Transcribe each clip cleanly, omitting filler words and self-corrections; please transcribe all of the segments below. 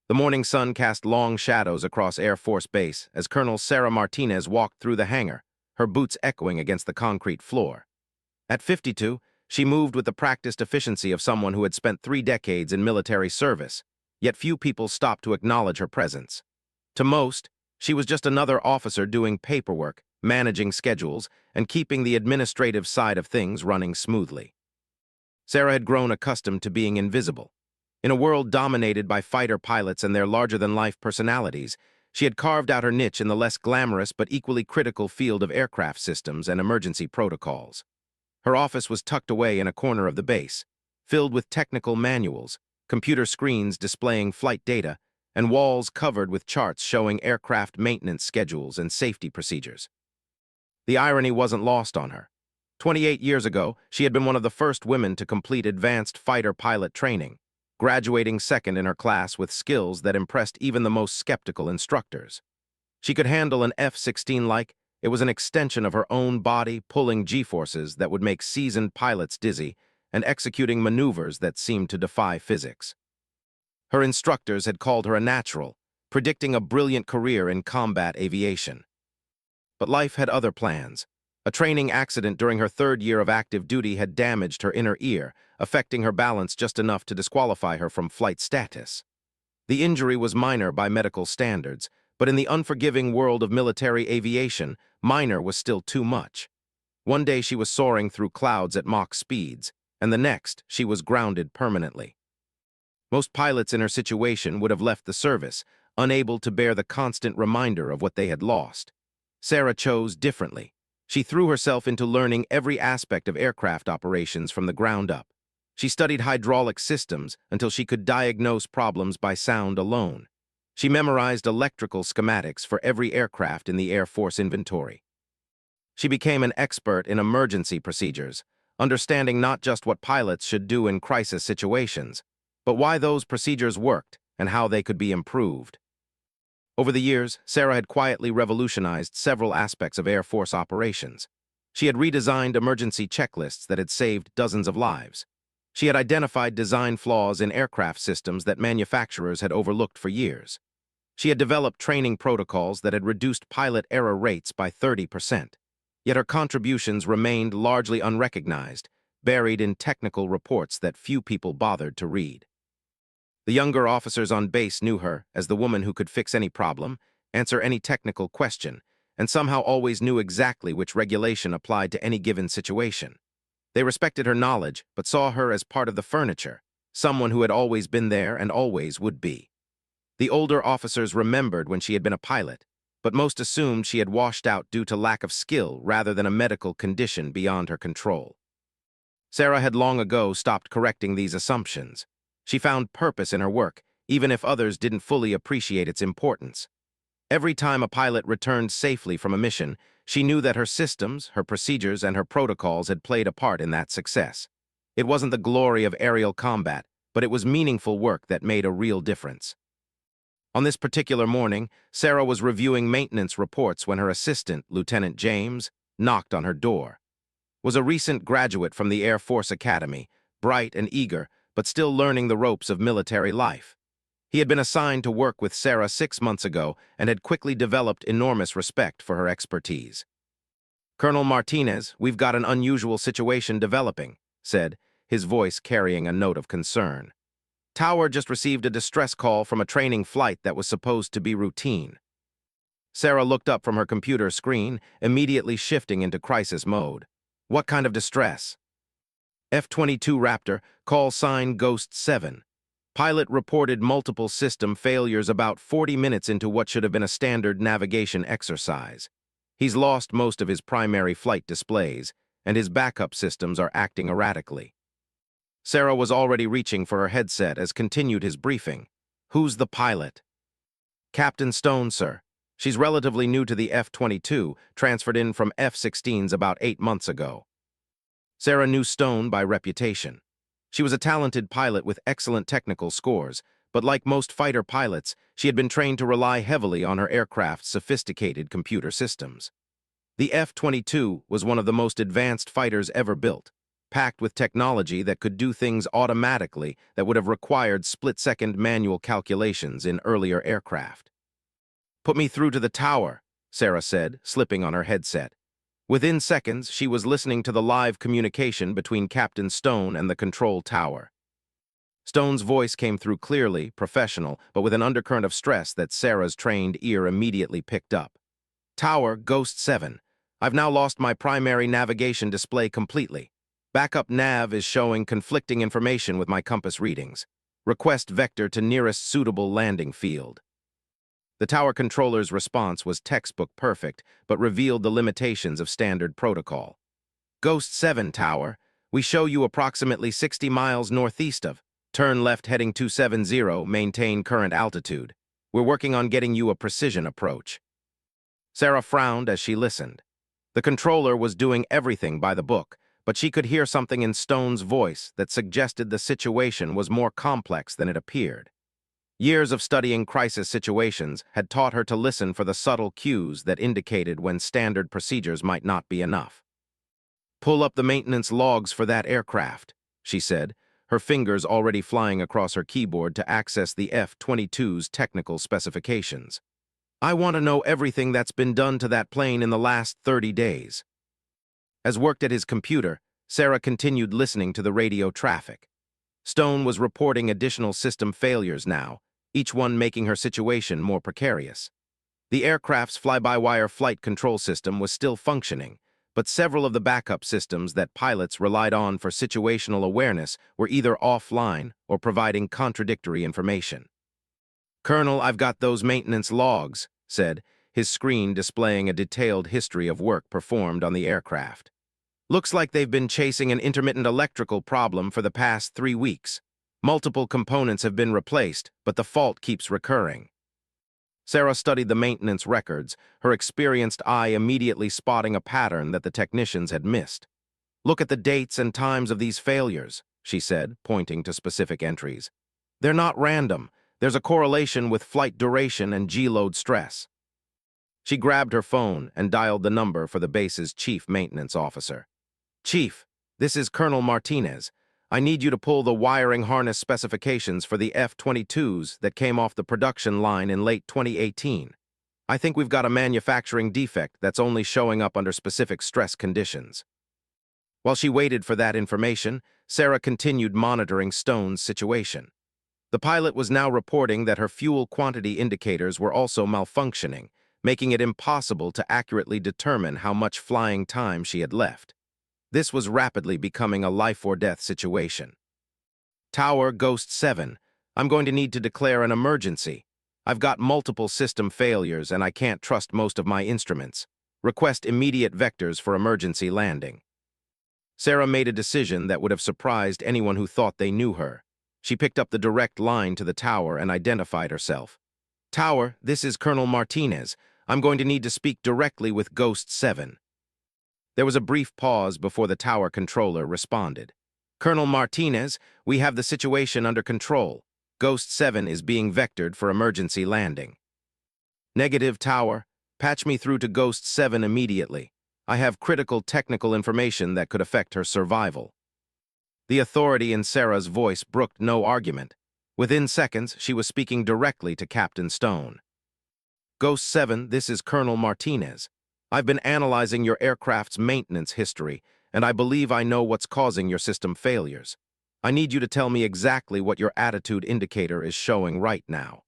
The morning sun cast long shadows across Air Force Base as Colonel Sarah Martinez walked through the hangar, her boots echoing against the concrete floor. At 52, she moved with the practiced efficiency of someone who had spent 3 decades in military service, yet few people stopped to acknowledge her presence. To most, she was just another officer doing paperwork, managing schedules, and keeping the administrative side of things running smoothly. Sarah had grown accustomed to being invisible. In a world dominated by fighter pilots and their larger-than-life personalities, she had carved out her niche in the less glamorous but equally critical field of aircraft systems and emergency protocols. Her office was tucked away in a corner of the base, filled with technical manuals, computer screens displaying flight data, and walls covered with charts showing aircraft maintenance schedules and safety procedures. The irony wasn't lost on her. 28 years ago, she had been one of the first women to complete advanced fighter pilot training, graduating second in her class with skills that impressed even the most skeptical instructors. She could handle an F-16 like it was an extension of her own body, pulling G-forces that would make seasoned pilots dizzy and executing maneuvers that seemed to defy physics. Her instructors had called her a natural, predicting a brilliant career in combat aviation. But life had other plans. A training accident during her 3rd year of active duty had damaged her inner ear, affecting her balance just enough to disqualify her from flight status. The injury was minor by medical standards, but in the unforgiving world of military aviation, minor was still too much. One day she was soaring through clouds at Mach speeds, and the next she was grounded permanently. Most pilots in her situation would have left the service, unable to bear the constant reminder of what they had lost. Sarah chose differently. She threw herself into learning every aspect of aircraft operations from the ground up. She studied hydraulic systems until she could diagnose problems by sound alone. She memorized electrical schematics for every aircraft in the Air Force inventory. She became an expert in emergency procedures, understanding not just what pilots should do in crisis situations, but why those procedures worked and how they could be improved. Over the years, Sarah had quietly revolutionized several aspects of Air Force operations. She had redesigned emergency checklists that had saved dozens of lives. She had identified design flaws in aircraft systems that manufacturers had overlooked for years. She had developed training protocols that had reduced pilot error rates by 30%. Yet her contributions remained largely unrecognized, buried in technical reports that few people bothered to read. The younger officers on base knew her as the woman who could fix any problem, answer any technical question, and somehow always knew exactly which regulation applied to any given situation. They respected her knowledge, but saw her as part of the furniture, someone who had always been there and always would be. The older officers remembered when she had been a pilot, but most assumed she had washed out due to lack of skill rather than a medical condition beyond her control. Sarah had long ago stopped correcting these assumptions. She found purpose in her work, even if others didn't fully appreciate its importance. Every time a pilot returned safely from a mission, she knew that her systems, her procedures, and her protocols had played a part in that success. It wasn't the glory of aerial combat, but it was meaningful work that made a real difference. On this particular morning, Sarah was reviewing maintenance reports when her assistant, Lieutenant James, knocked on her door. Was a recent graduate from the Air Force Academy, bright and eager, but still learning the ropes of military life. He had been assigned to work with Sarah 6 months ago and had quickly developed enormous respect for her expertise. "Colonel Martinez, we've got an unusual situation developing," said, his voice carrying a note of concern. "Tower just received a distress call from a training flight that was supposed to be routine." Sarah looked up from her computer screen, immediately shifting into crisis mode. "What kind of distress?" F-22 Raptor, call sign Ghost 7. Pilot reported multiple system failures about 40 minutes into what should have been a standard navigation exercise. He's lost most of his primary flight displays, and his backup systems are acting erratically. Sarah was already reaching for her headset as continued his briefing. "Who's the pilot?" "Captain Stone, sir. She's relatively new to the F-22, transferred in from F-16s about 8 months ago." Sarah knew Stone by reputation. She was a talented pilot with excellent technical scores, but like most fighter pilots, she had been trained to rely heavily on her aircraft's sophisticated computer systems. The F-22 was one of the most advanced fighters ever built. packed with technology that could do things automatically that would have required split-second manual calculations in earlier aircraft. "Put me through to the tower," Sarah said, slipping on her headset. Within seconds, she was listening to the live communication between Captain Stone and the control tower. Stone's voice came through clearly, professional, but with an undercurrent of stress that Sarah's trained ear immediately picked up. "Tower, Ghost 7. I've now lost my primary navigation display completely. Backup nav is showing conflicting information with my compass readings. Request vector to nearest suitable landing field." The tower controller's response was textbook perfect, but revealed the limitations of standard protocol. "Ghost 7, Tower. We show you approximately 60 miles northeast of. Turn left heading 270, maintain current altitude. We're working on getting you a precision approach." Sarah frowned as she listened. The controller was doing everything by the book, but she could hear something in Stone's voice that suggested the situation was more complex than it appeared. Years of studying crisis situations had taught her to listen for the subtle cues that indicated when standard procedures might not be enough. "Pull up the maintenance logs for that aircraft," she said, her fingers already flying across her keyboard to access the F-22's technical specifications. "I want to know everything that's been done to that plane in the last 30 days. As worked at his computer, Sarah continued listening to the radio traffic. Stone was reporting additional system failures now, each one making her situation more precarious. The aircraft's fly-by-wire flight control system was still functioning, but several of the backup systems that pilots relied on for situational awareness were either offline or providing contradictory information. "Colonel, I've got those maintenance logs," said, his screen displaying a detailed history of work performed on the aircraft. "Looks like they've been chasing an intermittent electrical problem for the past 3 weeks. Multiple components have been replaced, but the fault keeps recurring." Sarah studied the maintenance records, her experienced eye immediately spotting a pattern that the technicians had missed. "Look at the dates and times of these failures," she said, pointing to specific entries. "They're not random. There's a correlation with flight duration and G-load stress." She grabbed her phone and dialed the number for the base's chief maintenance officer. "Chief, this is Colonel Martinez. I need you to pull the wiring harness specifications for the F-22s that came off the production line in late 2018. I think we've got a manufacturing defect that's only showing up under specific stress conditions." While she waited for that information, Sarah continued monitoring Stone's situation. The pilot was now reporting that her fuel quantity indicators were also malfunctioning, making it impossible to accurately determine how much flying time she had left. This was rapidly becoming a life-or-death situation. "Tower, Ghost 7. I'm going to need to declare an emergency. I've got multiple system failures and I can't trust most of my instruments. Request immediate vectors for emergency landing." Sarah made a decision that would have surprised anyone who thought they knew her. She picked up the direct line to the tower and identified herself. "Tower, this is Colonel Martinez. I'm going to need to speak directly with Ghost 7. There was a brief pause before the tower controller responded. "Colonel Martinez, we have the situation under control. Ghost 7 is being vectored for emergency landing." "Negative, Tower. Patch me through to Ghost 7 immediately. I have critical technical information that could affect her survival." The authority in Sarah's voice brooked no argument. Within seconds, she was speaking directly to Captain Stone. "Ghost 7, this is Colonel Martinez. I've been analyzing your aircraft's maintenance history, and I believe I know what's causing your system failures. I need you to tell me exactly what your attitude indicator is showing right now."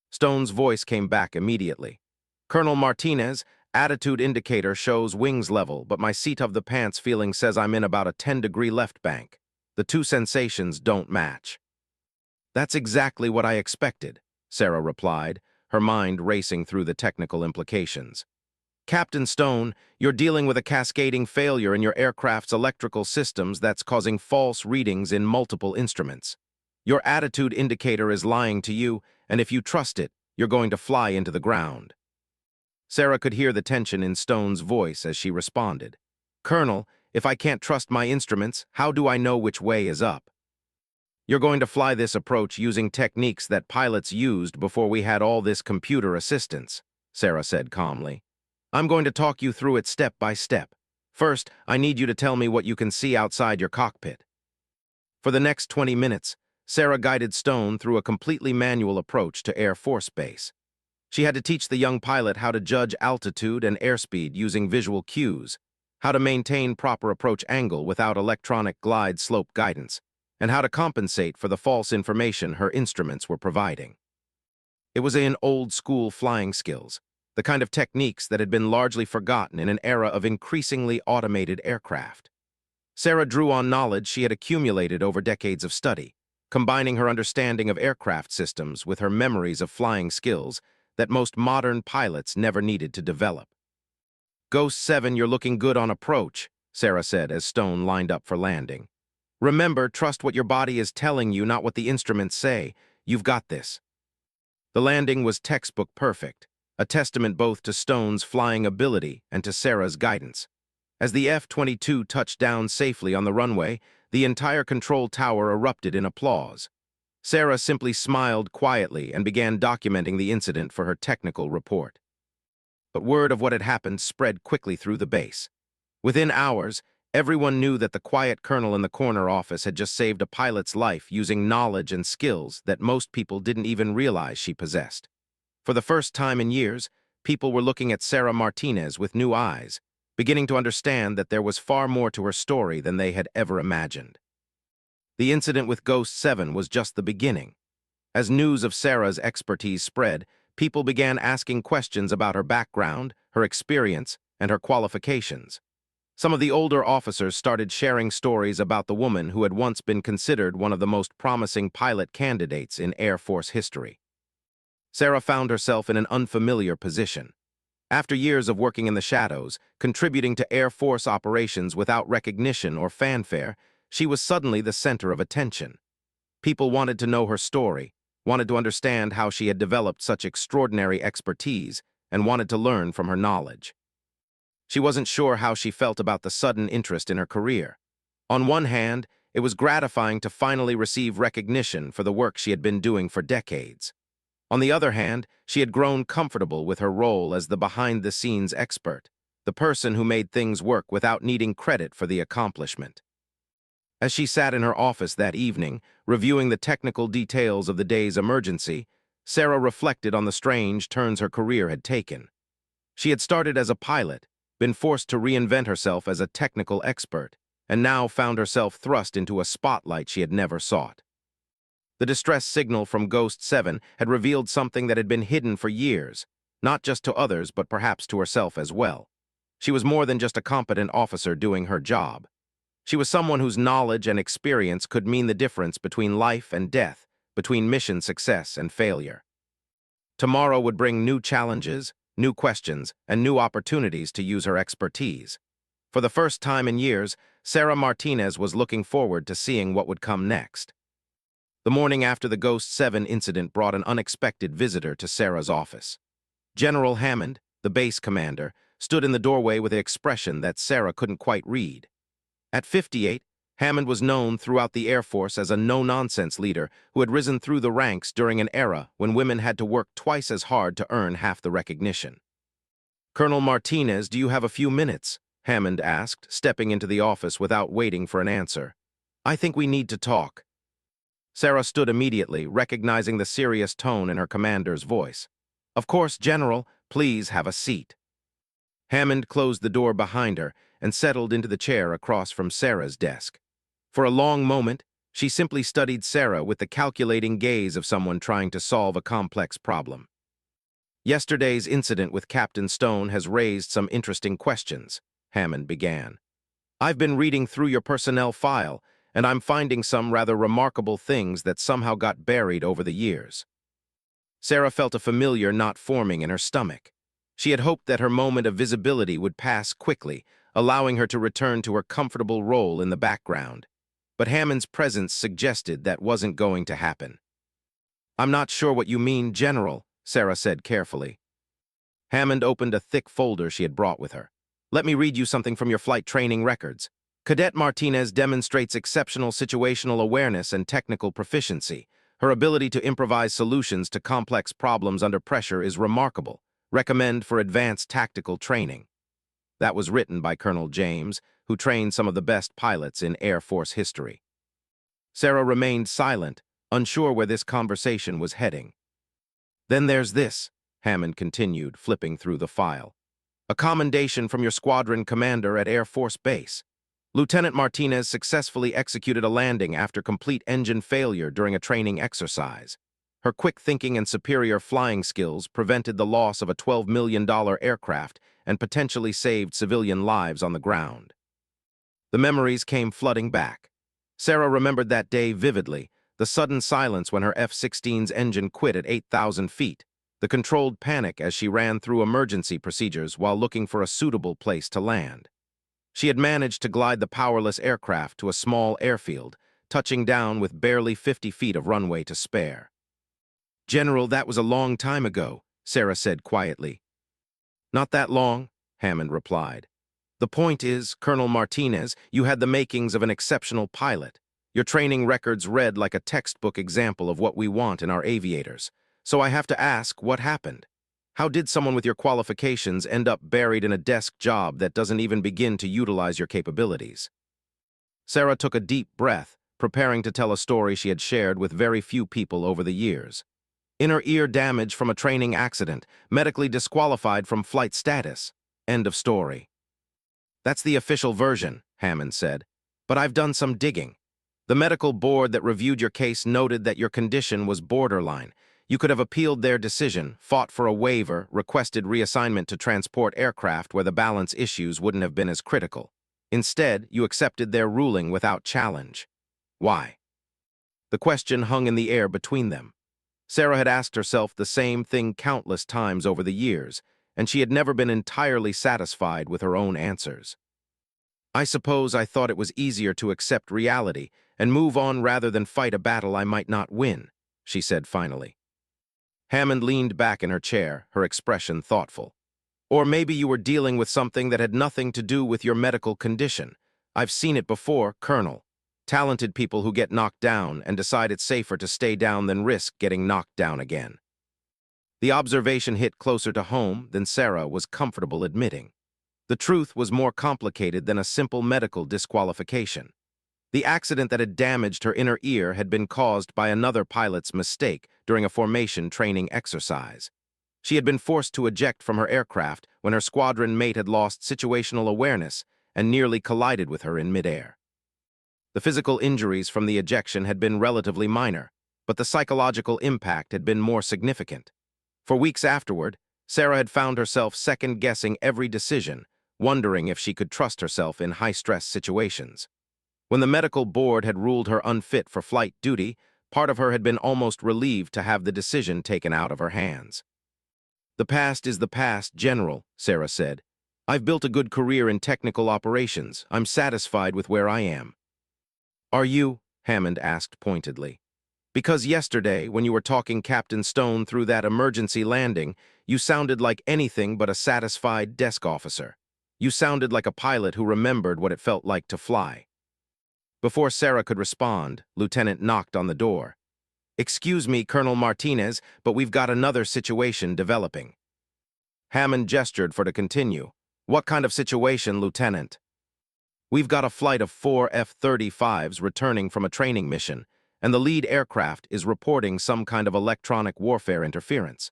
Stone's voice came back immediately. "Colonel Martinez, attitude indicator shows wings level, but my seat of the pants feeling says I'm in about a 10-degree left bank. The two sensations don't match." "That's exactly what I expected," Sarah replied, her mind racing through the technical implications. "Captain Stone, you're dealing with a cascading failure in your aircraft's electrical systems that's causing false readings in multiple instruments. Your attitude indicator is lying to you, and if you trust it, you're going to fly into the ground." Sarah could hear the tension in Stone's voice as she responded. "Colonel, if I can't trust my instruments, how do I know which way is up?" "You're going to fly this approach using techniques that pilots used before we had all this computer assistance," Sarah said calmly. "I'm going to talk you through it step by step. First, I need you to tell me what you can see outside your cockpit. For the next 20 minutes, Sarah guided Stone through a completely manual approach to Air Force Base. She had to teach the young pilot how to judge altitude and airspeed using visual cues, how to maintain proper approach angle without electronic glide slope guidance, and how to compensate for the false information her instruments were providing. It was in old-school flying skills, the kind of techniques that had been largely forgotten in an era of increasingly automated aircraft. Sarah drew on knowledge she had accumulated over decades of study, combining her understanding of aircraft systems with her memories of flying skills that most modern pilots never needed to develop. "Ghost 7, you're looking good on approach," Sarah said as Stone lined up for landing. "Remember, trust what your body is telling you, not what the instruments say. You've got this." The landing was textbook perfect, a testament both to Stone's flying ability and to Sarah's guidance. As the F-22 touched down safely on the runway, the entire control tower erupted in applause. Sarah simply smiled quietly and began documenting the incident for her technical report. But word of what had happened spread quickly through the base. Within hours, everyone knew that the quiet colonel in the corner office had just saved a pilot's life using knowledge and skills that most people didn't even realize she possessed. For the first time in years, people were looking at Sarah Martinez with new eyes, beginning to understand that there was far more to her story than they had ever imagined. The incident with Ghost 7 was just the beginning. As news of Sarah's expertise spread, people began asking questions about her background, her experience, and her qualifications. Some of the older officers started sharing stories about the woman who had once been considered one of the most promising pilot candidates in Air Force history. Sarah found herself in an unfamiliar position. After years of working in the shadows, contributing to Air Force operations without recognition or fanfare, she was suddenly the center of attention. People wanted to know her story, wanted to understand how she had developed such extraordinary expertise, and wanted to learn from her knowledge. She wasn't sure how she felt about the sudden interest in her career. On one hand, it was gratifying to finally receive recognition for the work she had been doing for decades. On the other hand, she had grown comfortable with her role as the behind-the-scenes expert, the person who made things work without needing credit for the accomplishment. As she sat in her office that evening, reviewing the technical details of the day's emergency, Sarah reflected on the strange turns her career had taken. She had started as a pilot, been forced to reinvent herself as a technical expert, and now found herself thrust into a spotlight she had never sought. The distress signal from Ghost 7 had revealed something that had been hidden for years, not just to others but perhaps to herself as well. She was more than just a competent officer doing her job. She was someone whose knowledge and experience could mean the difference between life and death, between mission success and failure. Tomorrow would bring new challenges, new questions, and new opportunities to use her expertise. For the first time in years, Sarah Martinez was looking forward to seeing what would come next. The morning after the Ghost 7 incident brought an unexpected visitor to Sarah's office. General Hammond, the base commander, stood in the doorway with an expression that Sarah couldn't quite read. At 58, Hammond was known throughout the Air Force as a no-nonsense leader who had risen through the ranks during an era when women had to work twice as hard to earn half the recognition. "Colonel Martinez, do you have a few minutes?" Hammond asked, stepping into the office without waiting for an answer. "I think we need to talk." Sarah stood immediately, recognizing the serious tone in her commander's voice. "Of course, General, please have a seat." Hammond closed the door behind her and settled into the chair across from Sarah's desk. For a long moment, she simply studied Sarah with the calculating gaze of someone trying to solve a complex problem. "Yesterday's incident with Captain Stone has raised some interesting questions," Hammond began. "I've been reading through your personnel file, and I'm finding some rather remarkable things that somehow got buried over the years." Sarah felt a familiar knot forming in her stomach. She had hoped that her moment of visibility would pass quickly, allowing her to return to her comfortable role in the background. But Hammond's presence suggested that wasn't going to happen. "I'm not sure what you mean, General," Sarah said carefully. Hammond opened a thick folder she had brought with her. "Let me read you something from your flight training records. Cadet Martinez demonstrates exceptional situational awareness and technical proficiency. Her ability to improvise solutions to complex problems under pressure is remarkable. Recommend for advanced tactical training." That was written by Colonel James, who trained some of the best pilots in Air Force history. Sarah remained silent, unsure where this conversation was heading. Then there's this, Hammond continued, flipping through the file. A commendation from your squadron commander at Air Force Base. Lieutenant Martinez successfully executed a landing after complete engine failure during a training exercise. Her quick thinking and superior flying skills prevented the loss of a $12 million aircraft and potentially saved civilian lives on the ground. The memories came flooding back. Sarah remembered that day vividly, the sudden silence when her F-16's engine quit at 8,000 feet, the controlled panic as she ran through emergency procedures while looking for a suitable place to land. She had managed to glide the powerless aircraft to a small airfield, touching down with barely 50 feet of runway to spare. "General, that was a long time ago," Sarah said quietly. "Not that long," Hammond replied. "The point is, Colonel Martinez, you had the makings of an exceptional pilot. Your training records read like a textbook example of what we want in our aviators. So I have to ask, what happened? How did someone with your qualifications end up buried in a desk job that doesn't even begin to utilize your capabilities?" Sarah took a deep breath, preparing to tell a story she had shared with very few people over the years. Inner ear damage from a training accident, medically disqualified from flight status. End of story. "That's the official version," Hammond said. "But I've done some digging. The medical board that reviewed your case noted that your condition was borderline. You could have appealed their decision, fought for a waiver, requested reassignment to transport aircraft where the balance issues wouldn't have been as critical. Instead, you accepted their ruling without challenge. Why?" The question hung in the air between them. Sarah had asked herself the same thing countless times over the years, and she had never been entirely satisfied with her own answers. "I suppose I thought it was easier to accept reality and move on rather than fight a battle I might not win," she said finally. Hammond leaned back in her chair, her expression thoughtful. "Or maybe you were dealing with something that had nothing to do with your medical condition. I've seen it before, Colonel. Talented people who get knocked down and decide it's safer to stay down than risk getting knocked down again." The observation hit closer to home than Sarah was comfortable admitting. The truth was more complicated than a simple medical disqualification. The accident that had damaged her inner ear had been caused by another pilot's mistake during a formation training exercise. She had been forced to eject from her aircraft when her squadron mate had lost situational awareness and nearly collided with her in midair. The physical injuries from the ejection had been relatively minor, but the psychological impact had been more significant. For weeks afterward, Sarah had found herself second-guessing every decision, wondering if she could trust herself in high-stress situations. When the medical board had ruled her unfit for flight duty, part of her had been almost relieved to have the decision taken out of her hands. "The past is the past, General," Sarah said. "I've built a good career in technical operations. I'm satisfied with where I am." "Are you?" Hammond asked pointedly. "Because yesterday, when you were talking Captain Stone through that emergency landing, you sounded like anything but a satisfied desk officer. You sounded like a pilot who remembered what it felt like to fly." Before Sarah could respond, Lieutenant knocked on the door. "Excuse me, Colonel Martinez, but we've got another situation developing." Hammond gestured for to continue. "What kind of situation, Lieutenant?" "We've got a flight of 4 F-35s returning from a training mission, and the lead aircraft is reporting some kind of electronic warfare interference.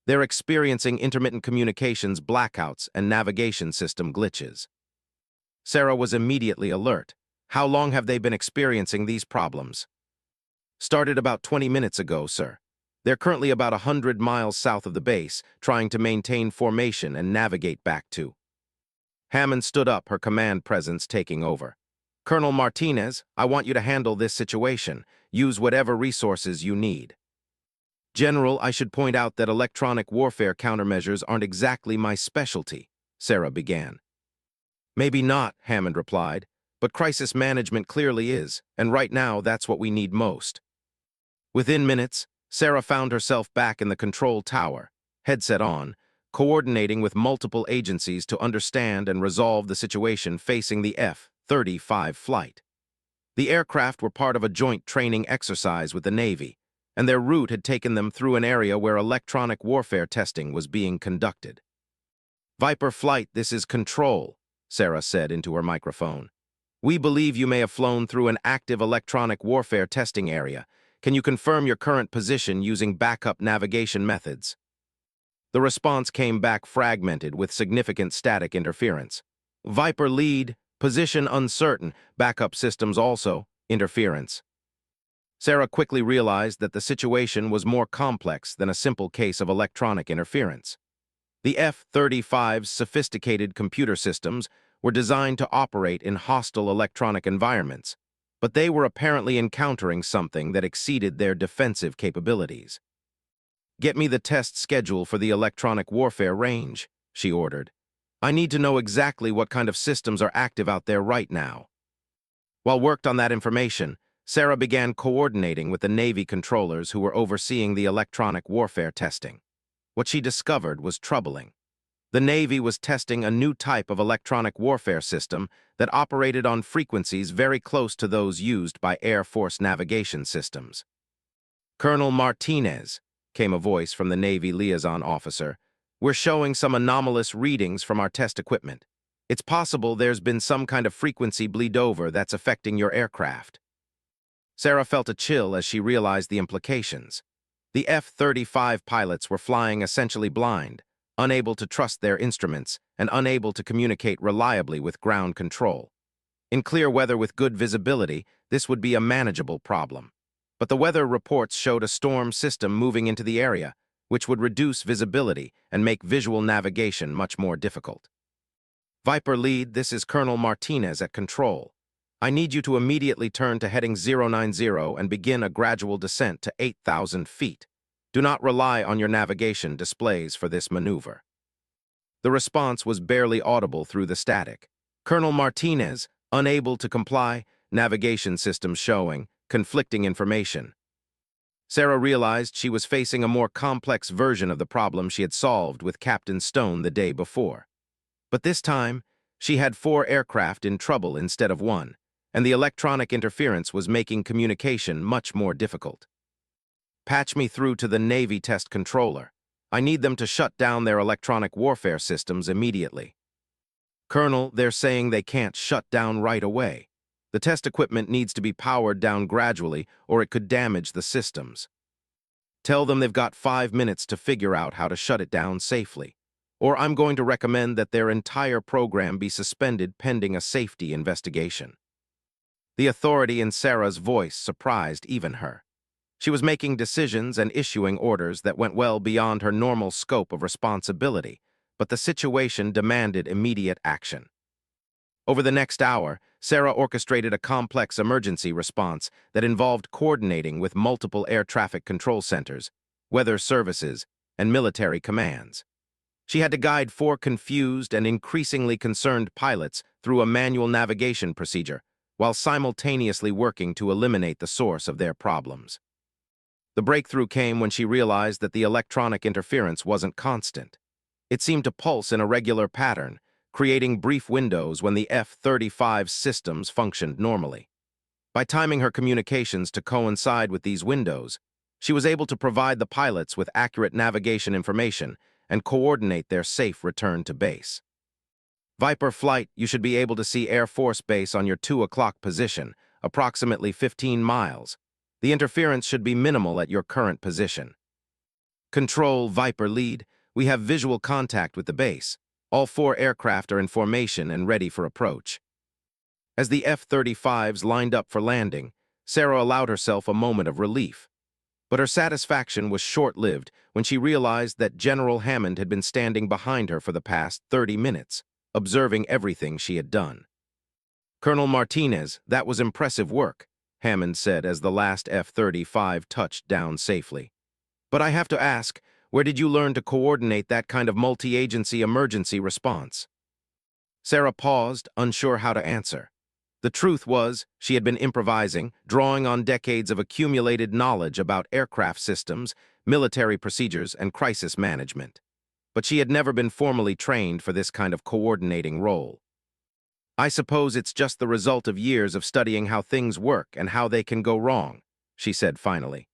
They're experiencing intermittent communications blackouts and navigation system glitches." Sarah was immediately alert. "How long have they been experiencing these problems?" "Started about 20 minutes ago, sir. They're currently about 100 miles south of the base, trying to maintain formation and navigate back to." Hammond stood up, her command presence taking over. "Colonel Martinez, I want you to handle this situation. Use whatever resources you need." "General, I should point out that electronic warfare countermeasures aren't exactly my specialty," Sarah began. "Maybe not," Hammond replied, "but crisis management clearly is, and right now that's what we need most." Within minutes, Sarah found herself back in the control tower, headset on, coordinating with multiple agencies to understand and resolve the situation facing the F-35 flight. The aircraft were part of a joint training exercise with the Navy, and their route had taken them through an area where electronic warfare testing was being conducted. Viper Flight, this is Control, Sarah said into her microphone. We believe you may have flown through an active electronic warfare testing area. Can you confirm your current position using backup navigation methods? The response came back fragmented with significant static interference. Viper lead, position uncertain, backup systems also, interference. Sarah quickly realized that the situation was more complex than a simple case of electronic interference. The F-35's sophisticated computer systems were designed to operate in hostile electronic environments, but they were apparently encountering something that exceeded their defensive capabilities. Get me the test schedule for the electronic warfare range, she ordered. I need to know exactly what kind of systems are active out there right now. While worked on that information, Sarah began coordinating with the Navy controllers who were overseeing the electronic warfare testing. What she discovered was troubling. The Navy was testing a new type of electronic warfare system that operated on frequencies very close to those used by Air Force navigation systems. Colonel Martinez, came a voice from the Navy liaison officer, we're showing some anomalous readings from our test equipment. It's possible there's been some kind of frequency bleed over that's affecting your aircraft. Sarah felt a chill as she realized the implications. The F-35 pilots were flying essentially blind, unable to trust their instruments and unable to communicate reliably with ground control. In clear weather with good visibility, this would be a manageable problem. But the weather reports showed a storm system moving into the area, which would reduce visibility and make visual navigation much more difficult. Viper Lead, this is Colonel Martinez at Control. I need you to immediately turn to heading 090 and begin a gradual descent to 8,000 feet. Do not rely on your navigation displays for this maneuver. The response was barely audible through the static. Colonel Martinez, unable to comply, navigation systems showing conflicting information. Sarah realized she was facing a more complex version of the problem she had solved with Captain Stone the day before. But this time, she had 4 aircraft in trouble instead of 1, and the electronic interference was making communication much more difficult. Patch me through to the Navy test controller. I need them to shut down their electronic warfare systems immediately. Colonel, they're saying they can't shut down right away. The test equipment needs to be powered down gradually or it could damage the systems. Tell them they've got 5 minutes to figure out how to shut it down safely, or I'm going to recommend that their entire program be suspended pending a safety investigation. The authority in Sarah's voice surprised even her. She was making decisions and issuing orders that went well beyond her normal scope of responsibility, but the situation demanded immediate action. Over the next hour, Sarah orchestrated a complex emergency response that involved coordinating with multiple air traffic control centers, weather services, and military commands. She had to guide 4 confused and increasingly concerned pilots through a manual navigation procedure, while simultaneously working to eliminate the source of their problems. The breakthrough came when she realized that the electronic interference wasn't constant. It seemed to pulse in a regular pattern, creating brief windows when the F-35 systems functioned normally. By timing her communications to coincide with these windows, she was able to provide the pilots with accurate navigation information and coordinate their safe return to base. Viper Flight, you should be able to see Air Force Base on your 2 o'clock position, approximately 15 miles. The interference should be minimal at your current position. Control, Viper Lead, we have visual contact with the base. All 4 aircraft are in formation and ready for approach. As the F-35s lined up for landing, Sarah allowed herself a moment of relief. But her satisfaction was short-lived when she realized that General Hammond had been standing behind her for the past 30 minutes, observing everything she had done. Colonel Martinez, that was impressive work, Hammond said as the last F-35 touched down safely. But I have to ask, where did you learn to coordinate that kind of multi-agency emergency response? Sarah paused, unsure how to answer. The truth was, she had been improvising, drawing on decades of accumulated knowledge about aircraft systems, military procedures, and crisis management. But she had never been formally trained for this kind of coordinating role. I suppose it's just the result of years of studying how things work and how they can go wrong, she said finally.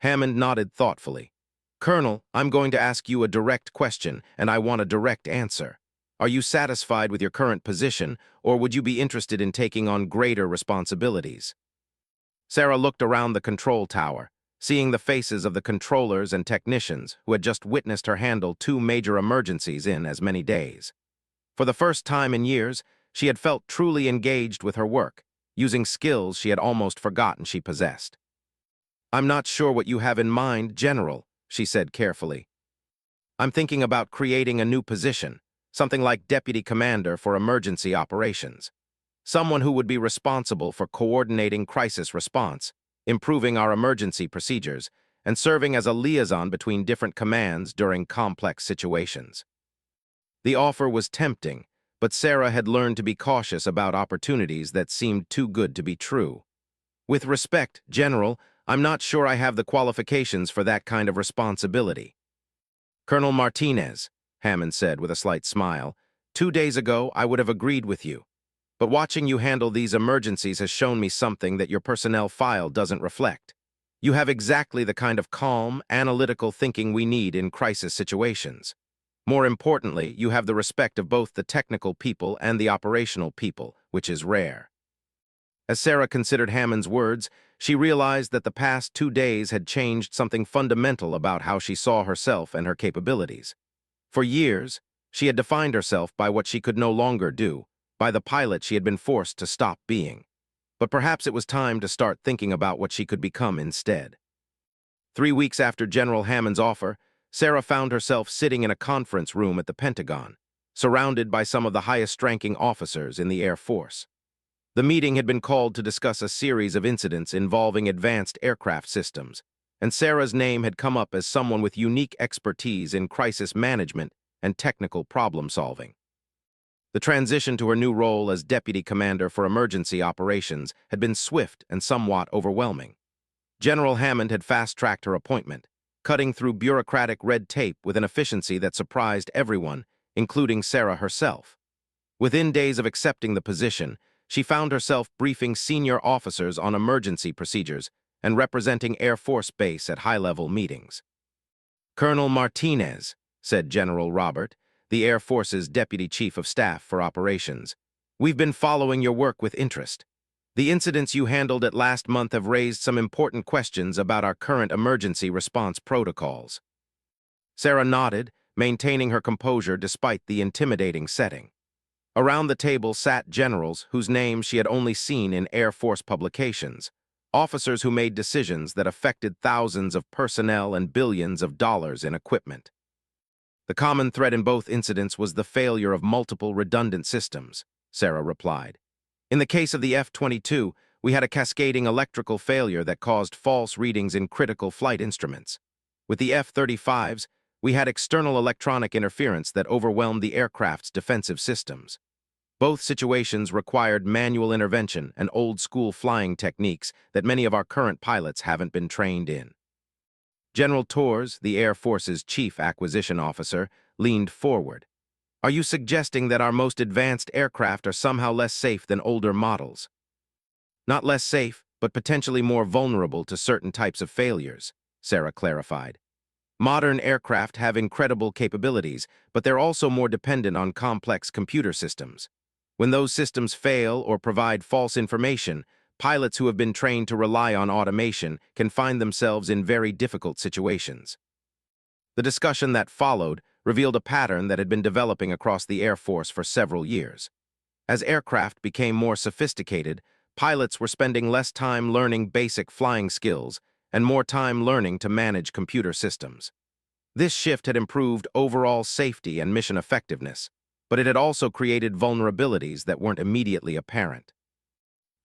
Hammond nodded thoughtfully. Colonel, I'm going to ask you a direct question, and I want a direct answer. Are you satisfied with your current position, or would you be interested in taking on greater responsibilities? Sarah looked around the control tower, seeing the faces of the controllers and technicians who had just witnessed her handle two major emergencies in as many days. For the first time in years, she had felt truly engaged with her work, using skills she had almost forgotten she possessed. I'm not sure what you have in mind, General, she said carefully. I'm thinking about creating a new position, something like Deputy Commander for Emergency Operations. Someone who would be responsible for coordinating crisis response, improving our emergency procedures, and serving as a liaison between different commands during complex situations. The offer was tempting, but Sarah had learned to be cautious about opportunities that seemed too good to be true. With respect, General, I'm not sure I have the qualifications for that kind of responsibility. Colonel Martinez, Hammond said with a slight smile, 2 days ago I would have agreed with you. But watching you handle these emergencies has shown me something that your personnel file doesn't reflect. You have exactly the kind of calm, analytical thinking we need in crisis situations. More importantly, you have the respect of both the technical people and the operational people, which is rare. As Sarah considered Hammond's words, she realized that the past 2 days had changed something fundamental about how she saw herself and her capabilities. For years, she had defined herself by what she could no longer do, by the pilot she had been forced to stop being. But perhaps it was time to start thinking about what she could become instead. 3 weeks after General Hammond's offer, Sarah found herself sitting in a conference room at the Pentagon, surrounded by some of the highest-ranking officers in the Air Force. The meeting had been called to discuss a series of incidents involving advanced aircraft systems, and Sarah's name had come up as someone with unique expertise in crisis management and technical problem-solving. The transition to her new role as Deputy Commander for Emergency Operations had been swift and somewhat overwhelming. General Hammond had fast-tracked her appointment, cutting through bureaucratic red tape with an efficiency that surprised everyone, including Sarah herself. Within days of accepting the position, she found herself briefing senior officers on emergency procedures and representing Air Force Base at high-level meetings. Colonel Martinez, said General Robert, the Air Force's Deputy Chief of Staff for Operations, we've been following your work with interest. The incidents you handled at last month have raised some important questions about our current emergency response protocols. Sarah nodded, maintaining her composure despite the intimidating setting. Around the table sat generals whose names she had only seen in Air Force publications, officers who made decisions that affected thousands of personnel and billions of dollars in equipment. The common thread in both incidents was the failure of multiple redundant systems, Sarah replied. In the case of the F-22, we had a cascading electrical failure that caused false readings in critical flight instruments. With the F-35s, we had external electronic interference that overwhelmed the aircraft's defensive systems. Both situations required manual intervention and old-school flying techniques that many of our current pilots haven't been trained in. General Torres, the Air Force's chief acquisition officer, leaned forward. Are you suggesting that our most advanced aircraft are somehow less safe than older models? Not less safe, but potentially more vulnerable to certain types of failures, Sarah clarified. Modern aircraft have incredible capabilities, but they're also more dependent on complex computer systems. When those systems fail or provide false information, pilots who have been trained to rely on automation can find themselves in very difficult situations. The discussion that followed revealed a pattern that had been developing across the Air Force for several years. As aircraft became more sophisticated, pilots were spending less time learning basic flying skills and more time learning to manage computer systems. This shift had improved overall safety and mission effectiveness, but it had also created vulnerabilities that weren't immediately apparent.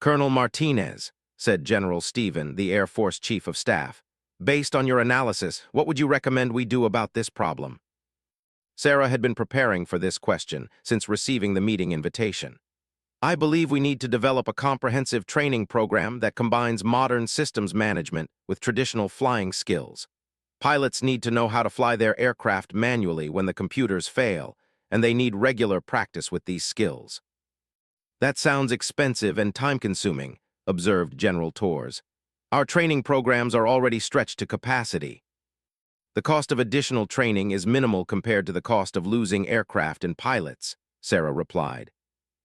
Colonel Martinez, said General Stephen, the Air Force Chief of Staff, based on your analysis, what would you recommend we do about this problem? Sarah had been preparing for this question since receiving the meeting invitation. I believe we need to develop a comprehensive training program that combines modern systems management with traditional flying skills. Pilots need to know how to fly their aircraft manually when the computers fail, and they need regular practice with these skills. That sounds expensive and time-consuming, observed General Torres. Our training programs are already stretched to capacity. The cost of additional training is minimal compared to the cost of losing aircraft and pilots, Sarah replied.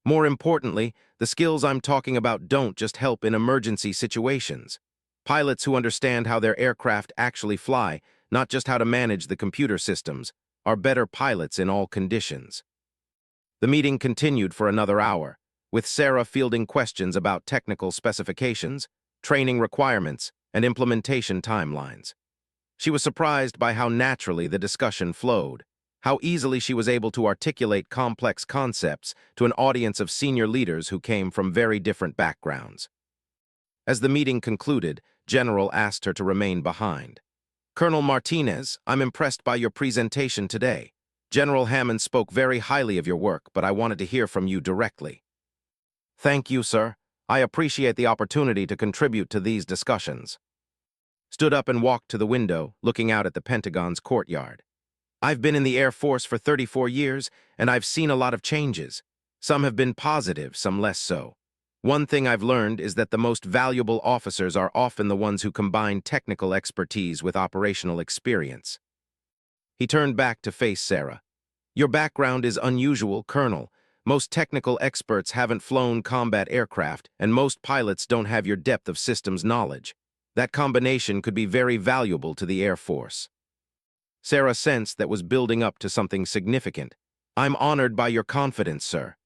More importantly, the skills I'm talking about don't just help in emergency situations. Pilots who understand how their aircraft actually fly, not just how to manage the computer systems, are better pilots in all conditions. The meeting continued for another hour, with Sarah fielding questions about technical specifications, training requirements, and implementation timelines. She was surprised by how naturally the discussion flowed, how easily she was able to articulate complex concepts to an audience of senior leaders who came from very different backgrounds. As the meeting concluded, General asked her to remain behind. "Colonel Martinez, I'm impressed by your presentation today. General Hammond spoke very highly of your work, but I wanted to hear from you directly." "Thank you, sir. I appreciate the opportunity to contribute to these discussions." Stood up and walked to the window, looking out at the Pentagon's courtyard. "I've been in the Air Force for 34 years, and I've seen a lot of changes. Some have been positive, some less so. One thing I've learned is that the most valuable officers are often the ones who combine technical expertise with operational experience." He turned back to face Sarah. "Your background is unusual, Colonel. Most technical experts haven't flown combat aircraft, and most pilots don't have your depth of systems knowledge. That combination could be very valuable to the Air Force." Sarah sensed that was building up to something significant. "I'm honored by your confidence, sir.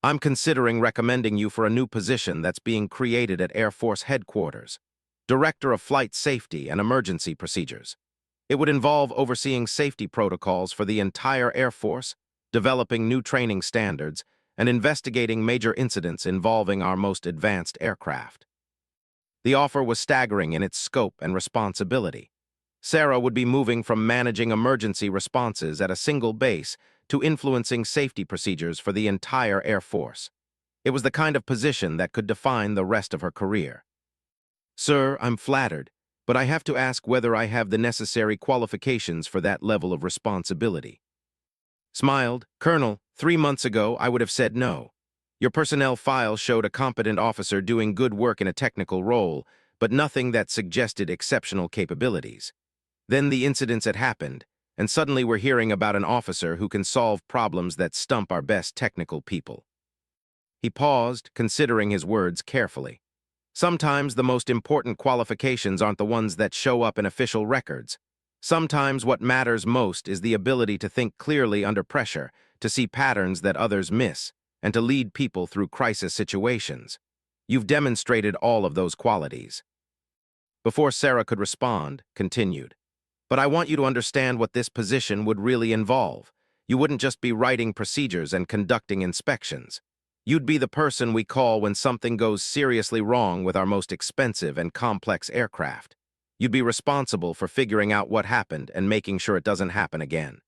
I'm considering recommending you for a new position that's being created at Air Force Headquarters, Director of Flight Safety and Emergency Procedures. It would involve overseeing safety protocols for the entire Air Force, developing new training standards, and investigating major incidents involving our most advanced aircraft." The offer was staggering in its scope and responsibility. Sarah would be moving from managing emergency responses at a single base to influencing safety procedures for the entire Air Force. It was the kind of position that could define the rest of her career. "Sir, I'm flattered, but I have to ask whether I have the necessary qualifications for that level of responsibility." Smiled. "Colonel, 3 months ago I would have said no. Your personnel file showed a competent officer doing good work in a technical role, but nothing that suggested exceptional capabilities. Then the incidents had happened, and suddenly we're hearing about an officer who can solve problems that stump our best technical people." He paused, considering his words carefully. Sometimes the most important qualifications aren't the ones that show up in official records. Sometimes what matters most is the ability to think clearly under pressure, to see patterns that others miss, and to lead people through crisis situations. You've demonstrated all of those qualities. Before Sarah could respond, continued, "But I want you to understand what this position would really involve. You wouldn't just be writing procedures and conducting inspections. You'd be the person we call when something goes seriously wrong with our most expensive and complex aircraft. You'd be responsible for figuring out what happened and making sure it doesn't happen again."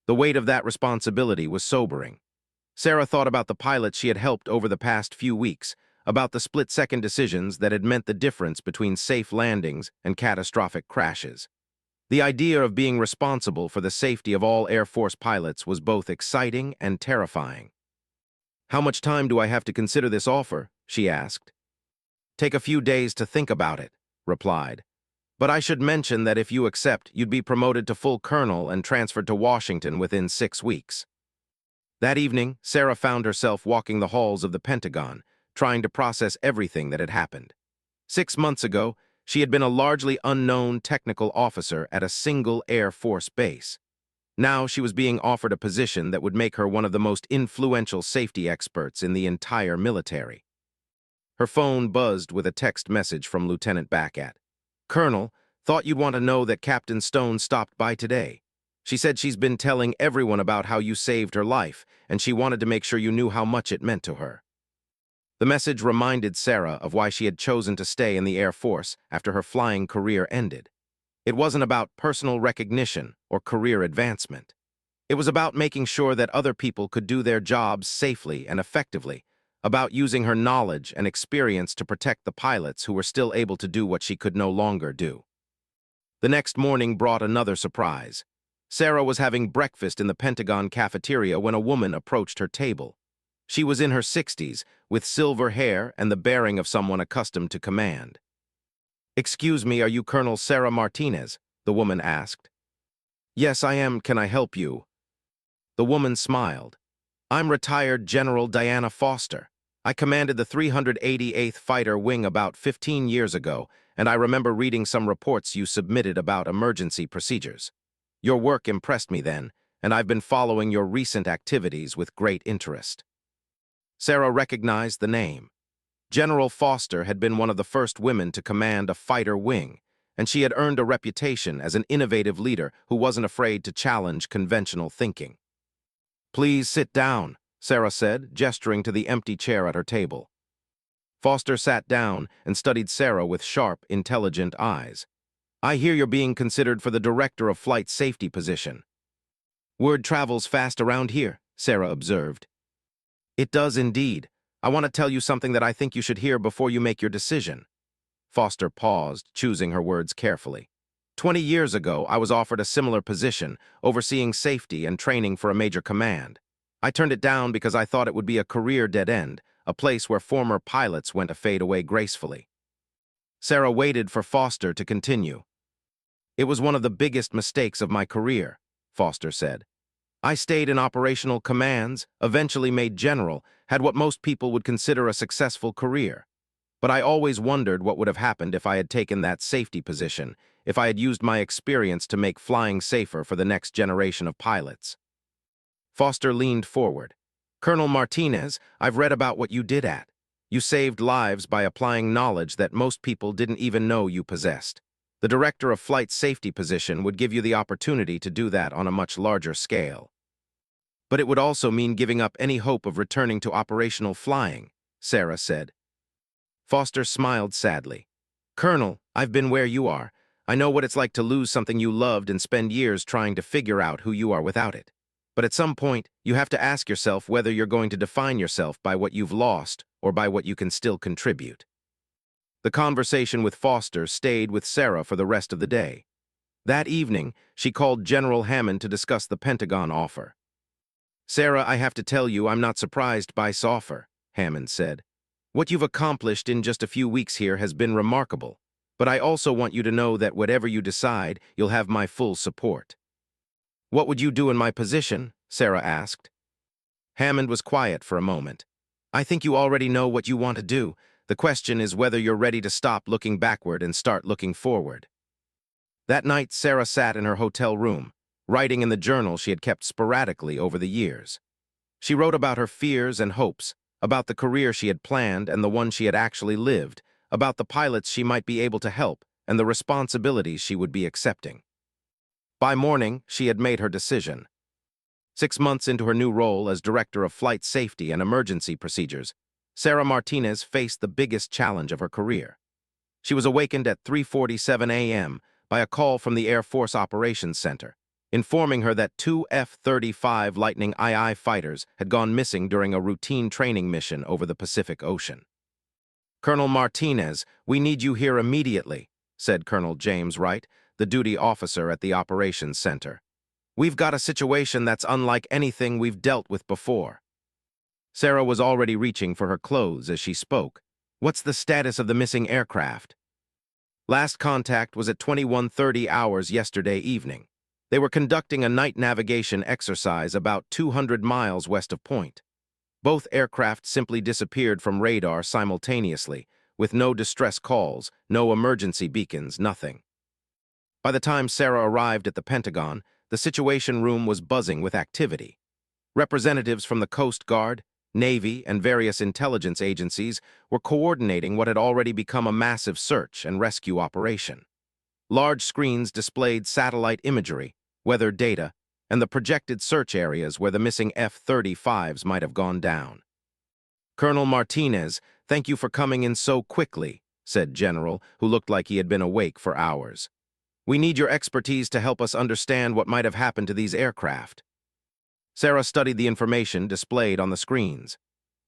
The weight of that responsibility was sobering. Sarah thought about the pilots she had helped over the past few weeks, about the split-second decisions that had meant the difference between safe landings and catastrophic crashes. The idea of being responsible for the safety of all Air Force pilots was both exciting and terrifying. "How much time do I have to consider this offer?" she asked. "Take a few days to think about it," replied. "But I should mention that if you accept, you'd be promoted to full colonel and transferred to Washington within 6 weeks. That evening, Sarah found herself walking the halls of the Pentagon, trying to process everything that had happened. 6 months ago, she had been a largely unknown technical officer at a single Air Force base. Now she was being offered a position that would make her one of the most influential safety experts in the entire military. Her phone buzzed with a text message from Lieutenant Backat. "Colonel, thought you'd want to know that Captain Stone stopped by today. She said she's been telling everyone about how you saved her life, and she wanted to make sure you knew how much it meant to her." The message reminded Sarah of why she had chosen to stay in the Air Force after her flying career ended. It wasn't about personal recognition or career advancement. It was about making sure that other people could do their jobs safely and effectively, about using her knowledge and experience to protect the pilots who were still able to do what she could no longer do. The next morning brought another surprise. Sarah was having breakfast in the Pentagon cafeteria when a woman approached her table. She was in her 60s, with silver hair and the bearing of someone accustomed to command. "Excuse me, are you Colonel Sarah Martinez?" the woman asked. Yes, I am. Can I help you? The woman smiled. I'm retired General Diana Foster. I commanded the 388th Fighter Wing about 15 years ago, and I remember reading some reports you submitted about emergency procedures. Your work impressed me then, and I've been following your recent activities with great interest. Sarah recognized the name. General Foster had been one of the first women to command a fighter wing, and she had earned a reputation as an innovative leader who wasn't afraid to challenge conventional thinking. Please sit down, Sarah said, gesturing to the empty chair at her table. Foster sat down and studied Sarah with sharp, intelligent eyes. I hear you're being considered for the Director of Flight Safety position. Word travels fast around here, Sarah observed. It does indeed. I want to tell you something that I think you should hear before you make your decision. Foster paused, choosing her words carefully. 20 years ago, I was offered a similar position, overseeing safety and training for a major command. I turned it down because I thought it would be a career dead end, a place where former pilots went to fade away gracefully. Sarah waited for Foster to continue. It was one of the biggest mistakes of my career, Foster said. I stayed in operational commands, eventually made general, had what most people would consider a successful career. But I always wondered what would have happened if I had taken that safety position, if I had used my experience to make flying safer for the next generation of pilots. Foster leaned forward. Colonel Martinez, I've read about what you did at. You saved lives by applying knowledge that most people didn't even know you possessed. The Director of Flight Safety position would give you the opportunity to do that on a much larger scale. But it would also mean giving up any hope of returning to operational flying, Sarah said. Foster smiled sadly. Colonel, I've been where you are. I know what it's like to lose something you loved and spend years trying to figure out who you are without it. But at some point, you have to ask yourself whether you're going to define yourself by what you've lost or by what you can still contribute. The conversation with Foster stayed with Sarah for the rest of the day. That evening, she called General Hammond to discuss the Pentagon offer. Sarah, I have to tell you I'm not surprised by this offer, Hammond said. What you've accomplished in just a few weeks here has been remarkable, but I also want you to know that whatever you decide, you'll have my full support. What would you do in my position? Sarah asked. Hammond was quiet for a moment. I think you already know what you want to do. The question is whether you're ready to stop looking backward and start looking forward. That night, Sarah sat in her hotel room, writing in the journal she had kept sporadically over the years. She wrote about her fears and hopes, about the career she had planned and the one she had actually lived, about the pilots she might be able to help, and the responsibilities she would be accepting. By morning, she had made her decision. 6 months into her new role as Director of Flight Safety and Emergency Procedures, Sarah Martinez faced the biggest challenge of her career. She was awakened at 3:47 a.m. by a call from the Air Force Operations Center, informing her that 2 F-35 Lightning II fighters had gone missing during a routine training mission over the Pacific Ocean. Colonel Martinez, we need you here immediately, said Colonel James Wright, the duty officer at the Operations Center. We've got a situation that's unlike anything we've dealt with before. Sarah was already reaching for her clothes as she spoke. What's the status of the missing aircraft? Last contact was at 21:30 hours yesterday evening. They were conducting a night navigation exercise about 200 miles west of Point. Both aircraft simply disappeared from radar simultaneously, with no distress calls, no emergency beacons, nothing. By the time Sarah arrived at the Pentagon, the Situation Room was buzzing with activity. Representatives from the Coast Guard, Navy, and various intelligence agencies were coordinating what had already become a massive search and rescue operation. Large screens displayed satellite imagery, weather data, and the projected search areas where the missing F-35s might have gone down. Colonel Martinez, thank you for coming in so quickly, said General, who looked like he had been awake for hours. We need your expertise to help us understand what might have happened to these aircraft. Sarah studied the information displayed on the screens.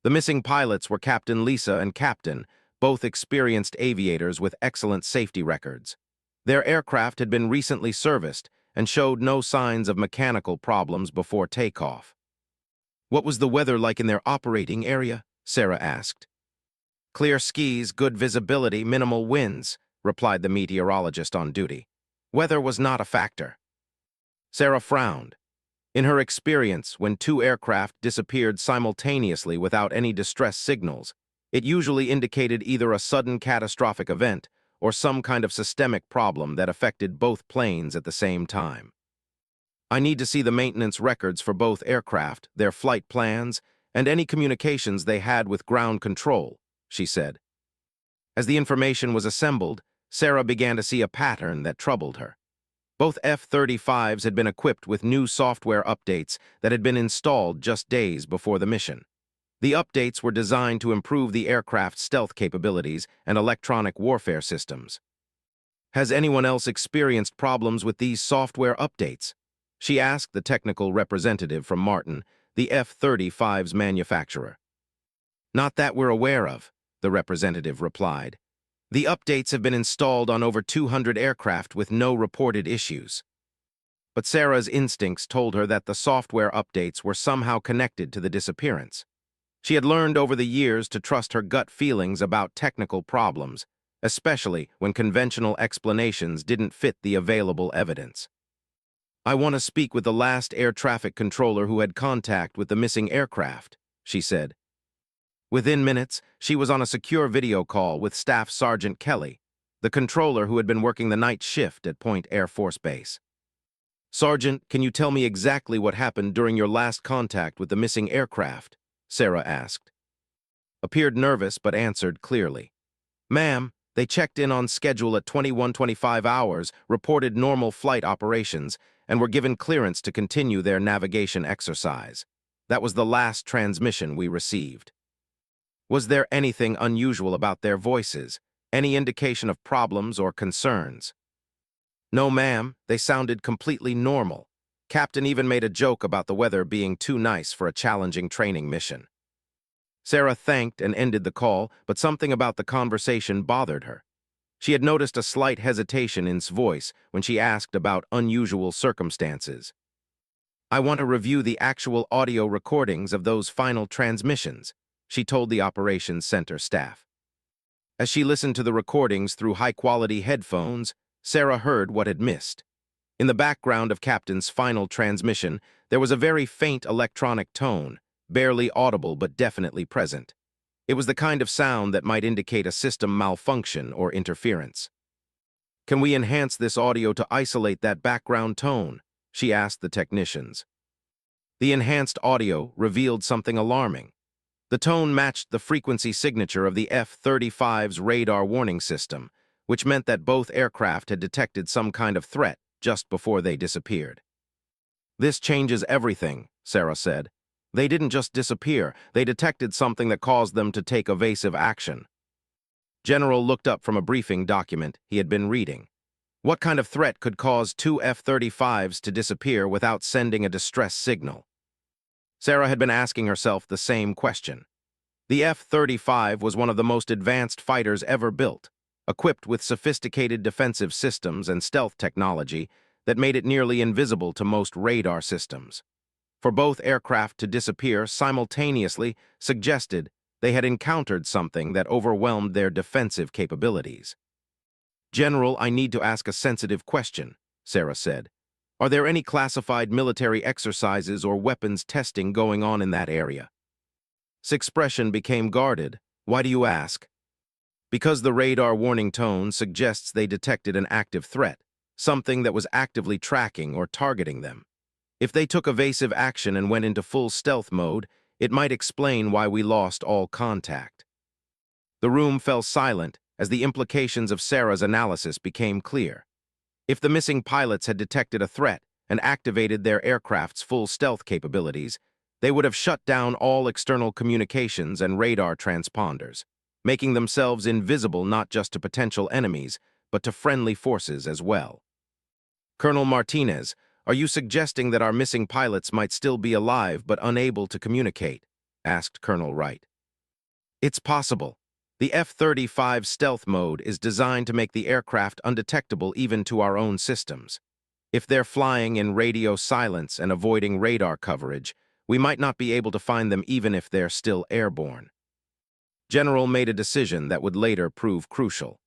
The missing pilots were Captain Lisa and Captain, both experienced aviators with excellent safety records. Their aircraft had been recently serviced and showed no signs of mechanical problems before takeoff. What was the weather like in their operating area? Sarah asked. Clear skies, good visibility, minimal winds, replied the meteorologist on duty. Weather was not a factor. Sarah frowned. In her experience, when two aircraft disappeared simultaneously without any distress signals, it usually indicated either a sudden catastrophic event or some kind of systemic problem that affected both planes at the same time. I need to see the maintenance records for both aircraft, their flight plans, and any communications they had with ground control, she said. As the information was assembled, Sarah began to see a pattern that troubled her. Both F-35s had been equipped with new software updates that had been installed just days before the mission. The updates were designed to improve the aircraft's stealth capabilities and electronic warfare systems. Has anyone else experienced problems with these software updates? She asked the technical representative from Martin, the F-35's manufacturer. Not that we're aware of, the representative replied. The updates have been installed on over 200 aircraft with no reported issues. But Sarah's instincts told her that the software updates were somehow connected to the disappearance. She had learned over the years to trust her gut feelings about technical problems, especially when conventional explanations didn't fit the available evidence. I want to speak with the last air traffic controller who had contact with the missing aircraft, she said. Within minutes, she was on a secure video call with Staff Sergeant Kelly, the controller who had been working the night shift at Point Air Force Base. Sergeant, can you tell me exactly what happened during your last contact with the missing aircraft? Sarah asked. Appeared nervous but answered clearly. Ma'am, they checked in on schedule at 21:25 hours, reported normal flight operations, and were given clearance to continue their navigation exercise. That was the last transmission we received. Was there anything unusual about their voices? Any indication of problems or concerns? No, ma'am, they sounded completely normal. Captain even made a joke about the weather being too nice for a challenging training mission. Sarah thanked and ended the call, but something about the conversation bothered her. She had noticed a slight hesitation in his voice when she asked about unusual circumstances. I want to review the actual audio recordings of those final transmissions, she told the operations center staff. As she listened to the recordings through high-quality headphones, Sarah heard what had missed. In the background of Captain's final transmission, there was a very faint electronic tone, barely audible but definitely present. It was the kind of sound that might indicate a system malfunction or interference. Can we enhance this audio to isolate that background tone? She asked the technicians. The enhanced audio revealed something alarming. The tone matched the frequency signature of the F-35's radar warning system, which meant that both aircraft had detected some kind of threat just before they disappeared. This changes everything, Sarah said. They didn't just disappear, they detected something that caused them to take evasive action. General looked up from a briefing document he had been reading. What kind of threat could cause two F-35s to disappear without sending a distress signal? Sarah had been asking herself the same question. The F-35 was one of the most advanced fighters ever built, equipped with sophisticated defensive systems and stealth technology that made it nearly invisible to most radar systems. For both aircraft to disappear simultaneously suggested they had encountered something that overwhelmed their defensive capabilities. General, I need to ask a sensitive question, Sarah said. Are there any classified military exercises or weapons testing going on in that area? His expression became guarded. Why do you ask? Because the radar warning tone suggests they detected an active threat, something that was actively tracking or targeting them. If they took evasive action and went into full stealth mode, it might explain why we lost all contact. The room fell silent as the implications of Sarah's analysis became clear. If the missing pilots had detected a threat and activated their aircraft's full stealth capabilities, they would have shut down all external communications and radar transponders, making themselves invisible not just to potential enemies, but to friendly forces as well. Colonel Martinez, are you suggesting that our missing pilots might still be alive but unable to communicate? Asked Colonel Wright. It's possible. The F-35 stealth mode is designed to make the aircraft undetectable even to our own systems. If they're flying in radio silence and avoiding radar coverage, we might not be able to find them even if they're still airborne. General made a decision that would later prove crucial.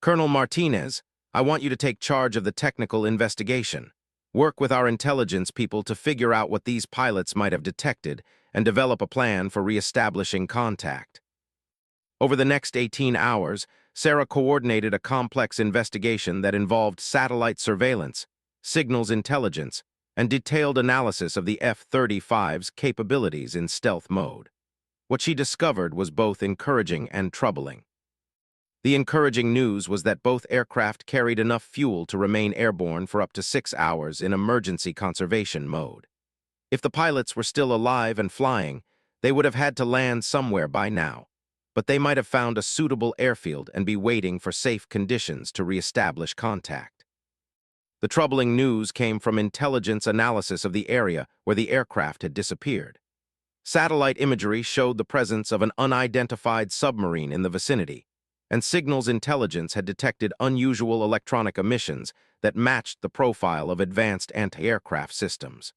Colonel Martinez, I want you to take charge of the technical investigation. Work with our intelligence people to figure out what these pilots might have detected and develop a plan for reestablishing contact. Over the next 18 hours, Sarah coordinated a complex investigation that involved satellite surveillance, signals intelligence, and detailed analysis of the F-35's capabilities in stealth mode. What she discovered was both encouraging and troubling. The encouraging news was that both aircraft carried enough fuel to remain airborne for up to 6 hours in emergency conservation mode. If the pilots were still alive and flying, they would have had to land somewhere by now, but they might have found a suitable airfield and be waiting for safe conditions to reestablish contact. The troubling news came from intelligence analysis of the area where the aircraft had disappeared. Satellite imagery showed the presence of an unidentified submarine in the vicinity, and signals intelligence had detected unusual electronic emissions that matched the profile of advanced anti-aircraft systems.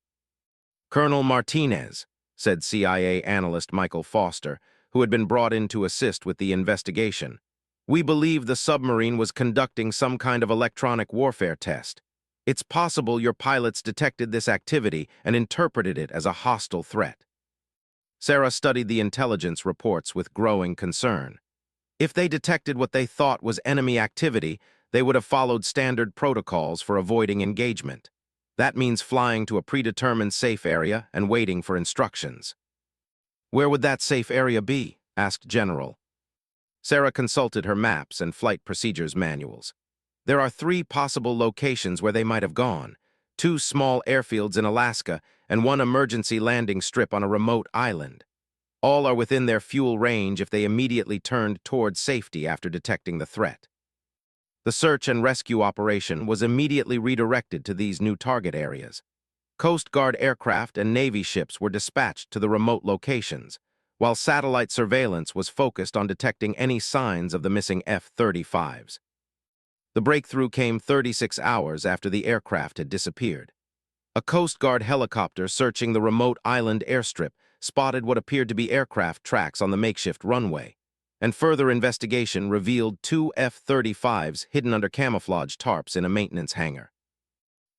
Colonel Martinez, said CIA analyst Michael Foster, who had been brought in to assist with the investigation, we believe the submarine was conducting some kind of electronic warfare test. It's possible your pilots detected this activity and interpreted it as a hostile threat. Sarah studied the intelligence reports with growing concern. If they detected what they thought was enemy activity, they would have followed standard protocols for avoiding engagement. That means flying to a predetermined safe area and waiting for instructions. Where would that safe area be? Asked General. Sarah consulted her maps and flight procedures manuals. There are 3 possible locations where they might have gone: 2 small airfields in Alaska and 1 emergency landing strip on a remote island. All are within their fuel range if they immediately turned toward safety after detecting the threat. The search and rescue operation was immediately redirected to these new target areas. Coast Guard aircraft and Navy ships were dispatched to the remote locations, while satellite surveillance was focused on detecting any signs of the missing F-35s. The breakthrough came 36 hours after the aircraft had disappeared. A Coast Guard helicopter searching the remote island airstrip spotted what appeared to be aircraft tracks on the makeshift runway, and further investigation revealed 2 F-35s hidden under camouflage tarps in a maintenance hangar.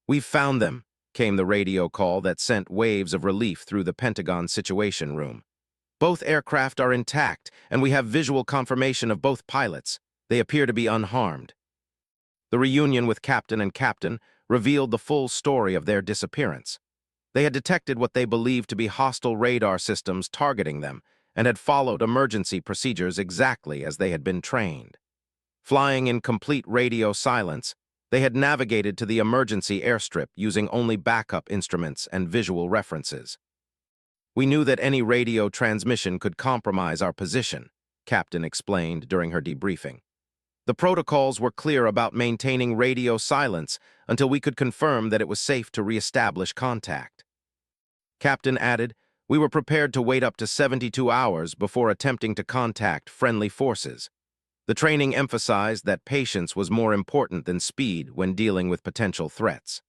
"We've found them," came the radio call that sent waves of relief through the Pentagon Situation Room. "Both aircraft are intact, and we have visual confirmation of both pilots. They appear to be unharmed." The reunion with Captain and Captain revealed the full story of their disappearance. They had detected what they believed to be hostile radar systems targeting them and had followed emergency procedures exactly as they had been trained. Flying in complete radio silence, they had navigated to the emergency airstrip using only backup instruments and visual references. "We knew that any radio transmission could compromise our position," Captain explained during her debriefing. "The protocols were clear about maintaining radio silence until we could confirm that it was safe to reestablish contact." Captain added, "We were prepared to wait up to 72 hours before attempting to contact friendly forces." The training emphasized that patience was more important than speed when dealing with potential threats.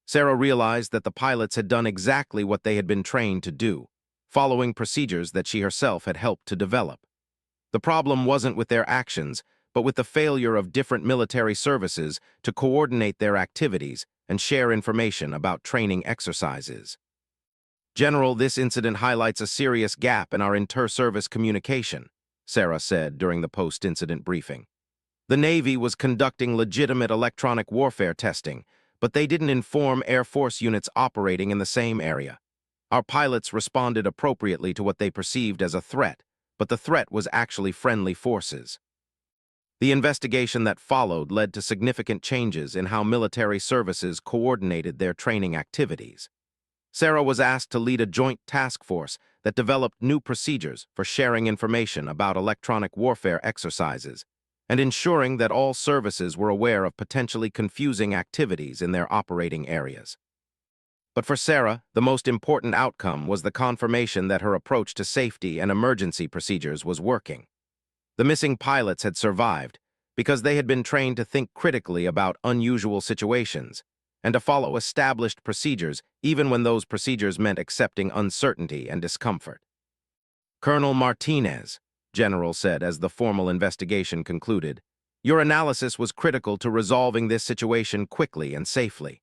Sarah realized that the pilots had done exactly what they had been trained to do, following procedures that she herself had helped to develop. The problem wasn't with their actions, but with the failure of different military services to coordinate their activities and share information about training exercises. "General, this incident highlights a serious gap in our inter-service communication," Sarah said during the post-incident briefing. "The Navy was conducting legitimate electronic warfare testing, but they didn't inform Air Force units operating in the same area. Our pilots responded appropriately to what they perceived as a threat, but the threat was actually friendly forces." The investigation that followed led to significant changes in how military services coordinated their training activities. Sarah was asked to lead a joint task force that developed new procedures for sharing information about electronic warfare exercises and ensuring that all services were aware of potentially confusing activities in their operating areas. But for Sarah, the most important outcome was the confirmation that her approach to safety and emergency procedures was working. The missing pilots had survived because they had been trained to think critically about unusual situations and to follow established procedures even when those procedures meant accepting uncertainty and discomfort. "Colonel Martinez," General said as the formal investigation concluded, Your analysis was critical to resolving this situation quickly and safely.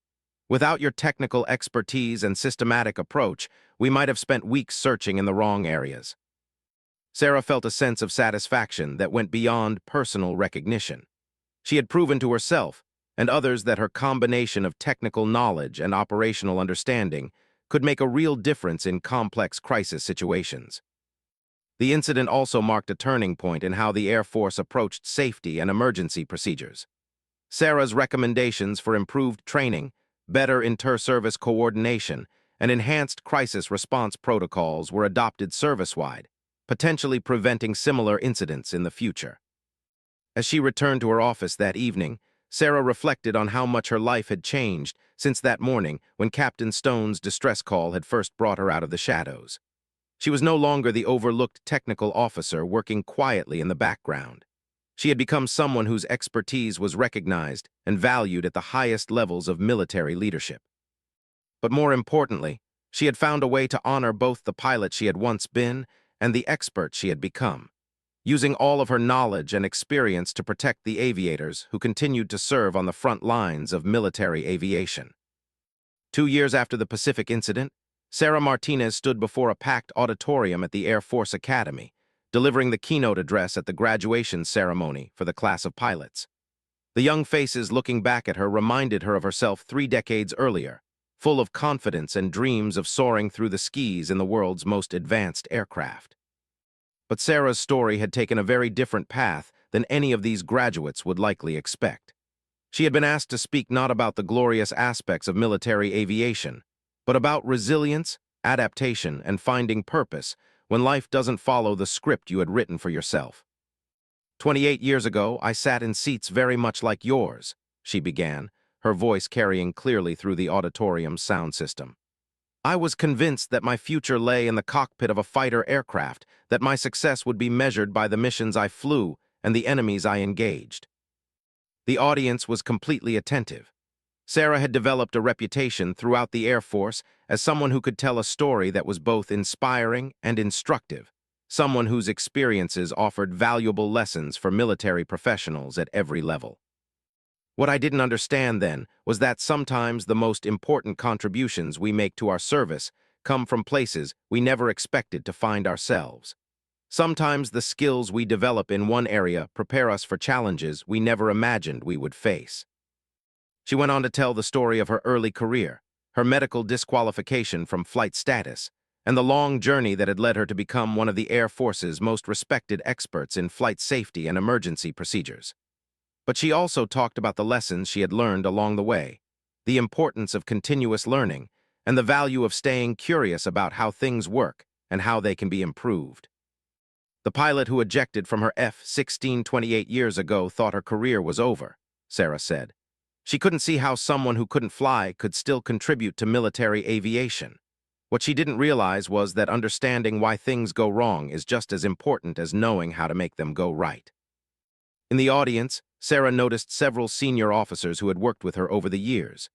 Without your technical expertise and systematic approach, we might have spent weeks searching in the wrong areas. Sarah felt a sense of satisfaction that went beyond personal recognition. She had proven to herself and others that her combination of technical knowledge and operational understanding could make a real difference in complex crisis situations. The incident also marked a turning point in how the Air Force approached safety and emergency procedures. Sarah's recommendations for improved training, better inter-service coordination, and enhanced crisis response protocols were adopted service-wide, potentially preventing similar incidents in the future. As she returned to her office that evening, Sarah reflected on how much her life had changed since that morning when Captain Stone's distress call had first brought her out of the shadows. She was no longer the overlooked technical officer working quietly in the background. She had become someone whose expertise was recognized and valued at the highest levels of military leadership. But more importantly, she had found a way to honor both the pilot she had once been and the expert she had become, using all of her knowledge and experience to protect the aviators who continued to serve on the front lines of military aviation. 2 years after the Pacific incident, Sarah Martinez stood before a packed auditorium at the Air Force Academy, delivering the keynote address at the graduation ceremony for the class of pilots. The young faces looking back at her reminded her of herself 3 decades earlier, full of confidence and dreams of soaring through the skies in the world's most advanced aircraft. But Sarah's story had taken a very different path than any of these graduates would likely expect. She had been asked to speak not about the glorious aspects of military aviation, but about resilience, adaptation, and finding purpose when life doesn't follow the script you had written for yourself. 28 years ago, I sat in seats very much like yours, she began, her voice carrying clearly through the auditorium's sound system. I was convinced that my future lay in the cockpit of a fighter aircraft, that my success would be measured by the missions I flew and the enemies I engaged. The audience was completely attentive. Sarah had developed a reputation throughout the Air Force as someone who could tell a story that was both inspiring and instructive, someone whose experiences offered valuable lessons for military professionals at every level. What I didn't understand then was that sometimes the most important contributions we make to our service come from places we never expected to find ourselves. Sometimes the skills we develop in one area prepare us for challenges we never imagined we would face. She went on to tell the story of her early career, her medical disqualification from flight status, and the long journey that had led her to become one of the Air Force's most respected experts in flight safety and emergency procedures. But she also talked about the lessons she had learned along the way, the importance of continuous learning, and the value of staying curious about how things work and how they can be improved. The pilot who ejected from her F-16 28 years ago thought her career was over, Sarah said. She couldn't see how someone who couldn't fly could still contribute to military aviation. What she didn't realize was that understanding why things go wrong is just as important as knowing how to make them go right. In the audience, Sarah noticed several senior officers who had worked with her over the years.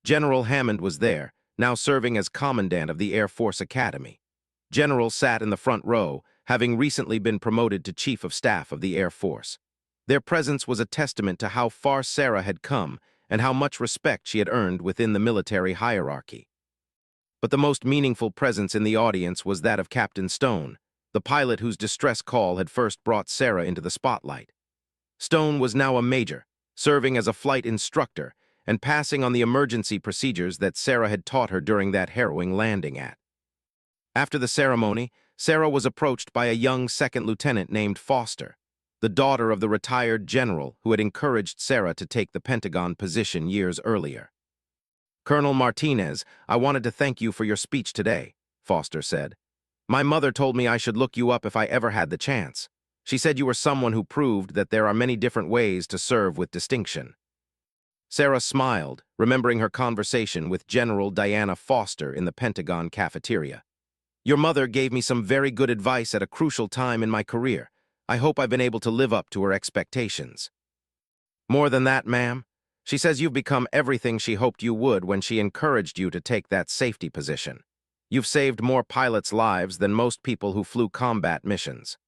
General Hammond was there, now serving as Commandant of the Air Force Academy. General sat in the front row, having recently been promoted to Chief of Staff of the Air Force. Their presence was a testament to how far Sarah had come and how much respect she had earned within the military hierarchy. But the most meaningful presence in the audience was that of Captain Stone, the pilot whose distress call had first brought Sarah into the spotlight. Stone was now a major, serving as a flight instructor and passing on the emergency procedures that Sarah had taught her during that harrowing landing at. After the ceremony, Sarah was approached by a young second lieutenant named Foster, the daughter of the retired general who had encouraged Sarah to take the Pentagon position years earlier. "Colonel Martinez, I wanted to thank you for your speech today," Foster said. "My mother told me I should look you up if I ever had the chance. She said you were someone who proved that there are many different ways to serve with distinction." Sarah smiled, remembering her conversation with General Diana Foster in the Pentagon cafeteria. "Your mother gave me some very good advice at a crucial time in my career. I hope I've been able to live up to her expectations." "More than that, ma'am. She says you've become everything she hoped you would when she encouraged you to take that safety position. You've saved more pilots' lives than most people who flew combat missions."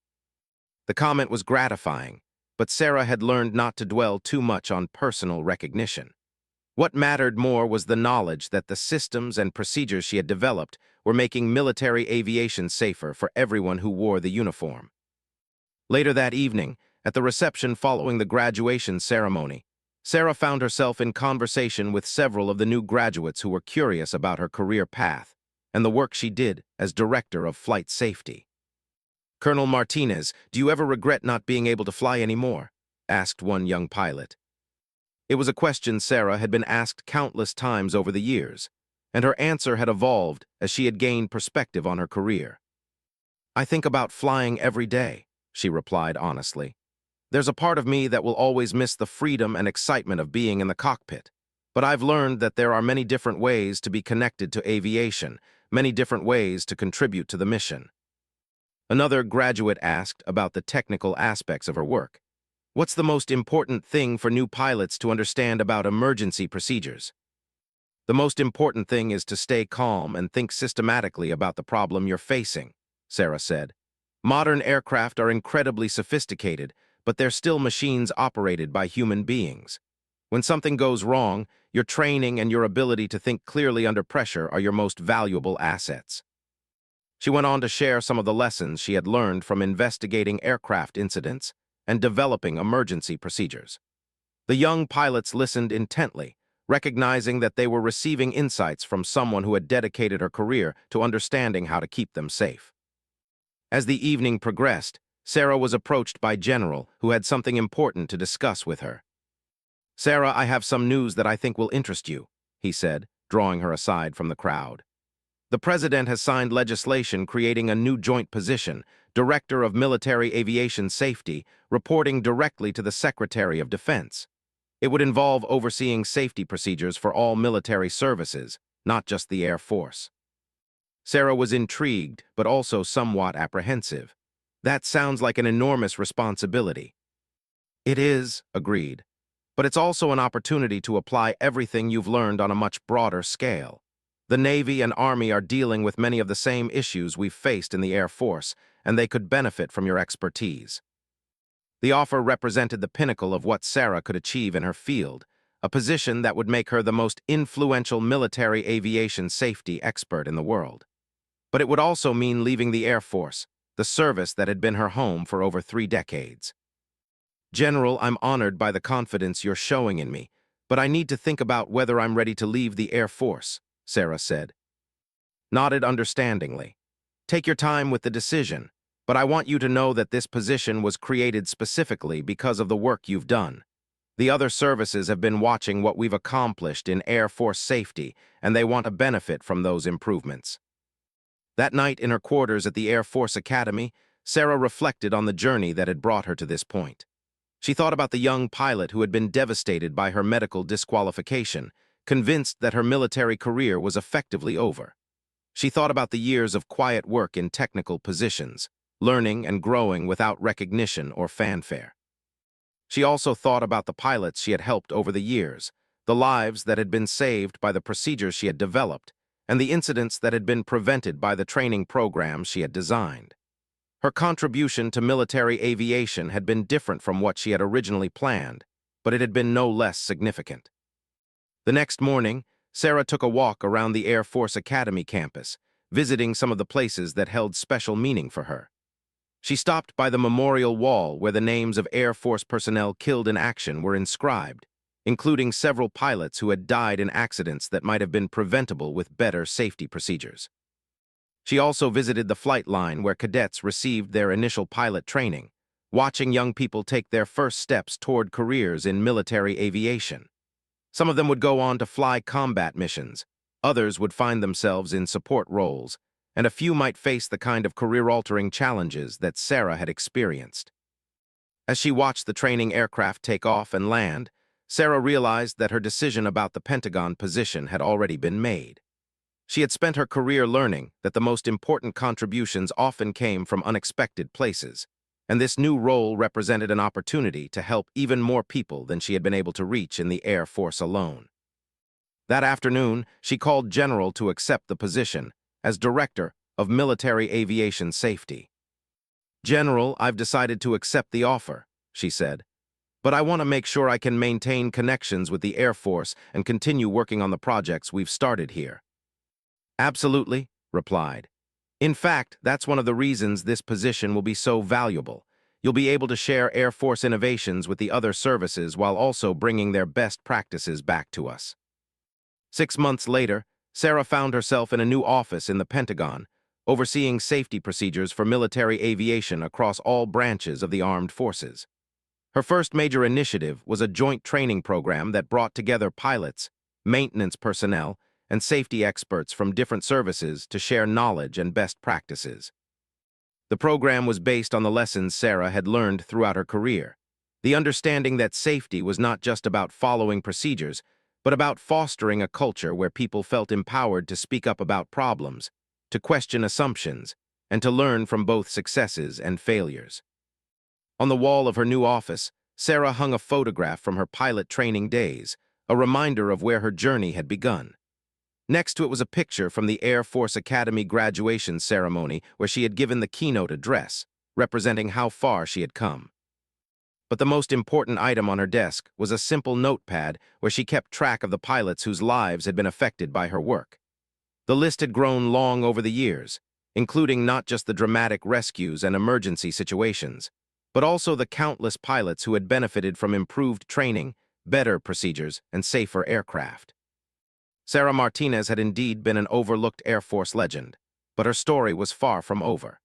The comment was gratifying, but Sarah had learned not to dwell too much on personal recognition. What mattered more was the knowledge that the systems and procedures she had developed were making military aviation safer for everyone who wore the uniform. Later that evening, at the reception following the graduation ceremony, Sarah found herself in conversation with several of the new graduates who were curious about her career path and the work she did as Director of Flight Safety. "Colonel Martinez, do you ever regret not being able to fly anymore?" asked one young pilot. It was a question Sarah had been asked countless times over the years, and her answer had evolved as she had gained perspective on her career. "I think about flying every day," she replied honestly. "There's a part of me that will always miss the freedom and excitement of being in the cockpit. But I've learned that there are many different ways to be connected to aviation, many different ways to contribute to the mission." Another graduate asked about the technical aspects of her work. "What's the most important thing for new pilots to understand about emergency procedures?" "The most important thing is to stay calm and think systematically about the problem you're facing," Sarah said. "Modern aircraft are incredibly sophisticated, but they're still machines operated by human beings. When something goes wrong, your training and your ability to think clearly under pressure are your most valuable assets." She went on to share some of the lessons she had learned from investigating aircraft incidents and developing emergency procedures. The young pilots listened intently, recognizing that they were receiving insights from someone who had dedicated her career to understanding how to keep them safe. As the evening progressed, Sarah was approached by General, who had something important to discuss with her. "Sarah, I have some news that I think will interest you," he said, drawing her aside from the crowd. "The President has signed legislation creating a new joint position, Director of Military Aviation Safety, reporting directly to the Secretary of Defense. It would involve overseeing safety procedures for all military services, not just the Air Force." Sarah was intrigued, but also somewhat apprehensive. "That sounds like an enormous responsibility." "It is," agreed, "but it's also an opportunity to apply everything you've learned on a much broader scale. The Navy and Army are dealing with many of the same issues we've faced in the Air Force, and they could benefit from your expertise." The offer represented the pinnacle of what Sarah could achieve in her field, a position that would make her the most influential military aviation safety expert in the world. But it would also mean leaving the Air Force, the service that had been her home for over 3 decades. "General, I'm honored by the confidence you're showing in me, but I need to think about whether I'm ready to leave the Air Force," Sarah said. Nodded understandingly. "Take your time with the decision, but I want you to know that this position was created specifically because of the work you've done. The other services have been watching what we've accomplished in Air Force safety, and they want to benefit from those improvements." That night in her quarters at the Air Force Academy, Sarah reflected on the journey that had brought her to this point. She thought about the young pilot who had been devastated by her medical disqualification, convinced that her military career was effectively over. She thought about the years of quiet work in technical positions, learning and growing without recognition or fanfare. She also thought about the pilots she had helped over the years, the lives that had been saved by the procedures she had developed, and the incidents that had been prevented by the training programs she had designed. Her contribution to military aviation had been different from what she had originally planned, but it had been no less significant. The next morning, Sarah took a walk around the Air Force Academy campus, visiting some of the places that held special meaning for her. She stopped by the memorial wall where the names of Air Force personnel killed in action were inscribed, including several pilots who had died in accidents that might have been preventable with better safety procedures. She also visited the flight line where cadets received their initial pilot training, watching young people take their first steps toward careers in military aviation. Some of them would go on to fly combat missions, others would find themselves in support roles, and a few might face the kind of career-altering challenges that Sarah had experienced. As she watched the training aircraft take off and land, Sarah realized that her decision about the Pentagon position had already been made. She had spent her career learning that the most important contributions often came from unexpected places, and this new role represented an opportunity to help even more people than she had been able to reach in the Air Force alone. That afternoon, she called General to accept the position as Director of Military Aviation Safety. "General, I've decided to accept the offer," she said, but I want to make sure I can maintain connections with the Air Force and continue working on the projects we've started here." "Absolutely," replied. "In fact, that's one of the reasons this position will be so valuable. You'll be able to share Air Force innovations with the other services while also bringing their best practices back to us." 6 months later, Sarah found herself in a new office in the Pentagon, overseeing safety procedures for military aviation across all branches of the armed forces. Her first major initiative was a joint training program that brought together pilots, maintenance personnel, and safety experts from different services to share knowledge and best practices. The program was based on the lessons Sarah had learned throughout her career, the understanding that safety was not just about following procedures, but about fostering a culture where people felt empowered to speak up about problems, to question assumptions, and to learn from both successes and failures. On the wall of her new office, Sarah hung a photograph from her pilot training days, a reminder of where her journey had begun. Next to it was a picture from the Air Force Academy graduation ceremony where she had given the keynote address, representing how far she had come. But the most important item on her desk was a simple notepad where she kept track of the pilots whose lives had been affected by her work. The list had grown long over the years, including not just the dramatic rescues and emergency situations, but also the countless pilots who had benefited from improved training, better procedures, and safer aircraft. Sarah Martinez had indeed been an overlooked Air Force legend, but her story was far from over.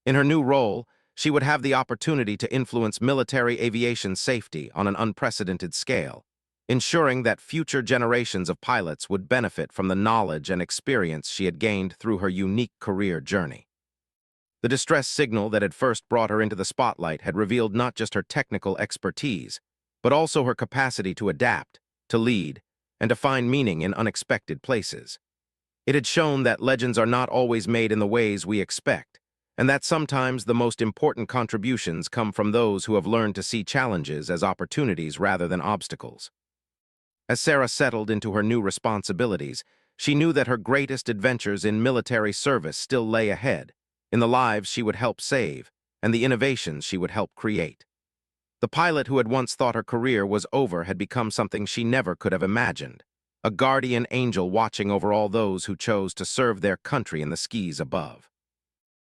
In her new role, she would have the opportunity to influence military aviation safety on an unprecedented scale, ensuring that future generations of pilots would benefit from the knowledge and experience she had gained through her unique career journey. The distress signal that had first brought her into the spotlight had revealed not just her technical expertise, but also her capacity to adapt, to lead, and to find meaning in unexpected places. It had shown that legends are not always made in the ways we expect, and that sometimes the most important contributions come from those who have learned to see challenges as opportunities rather than obstacles. As Sarah settled into her new responsibilities, she knew that her greatest adventures in military service still lay ahead, in the lives she would help save, and the innovations she would help create. The pilot who had once thought her career was over had become something she never could have imagined, a guardian angel watching over all those who chose to serve their country in the skies above.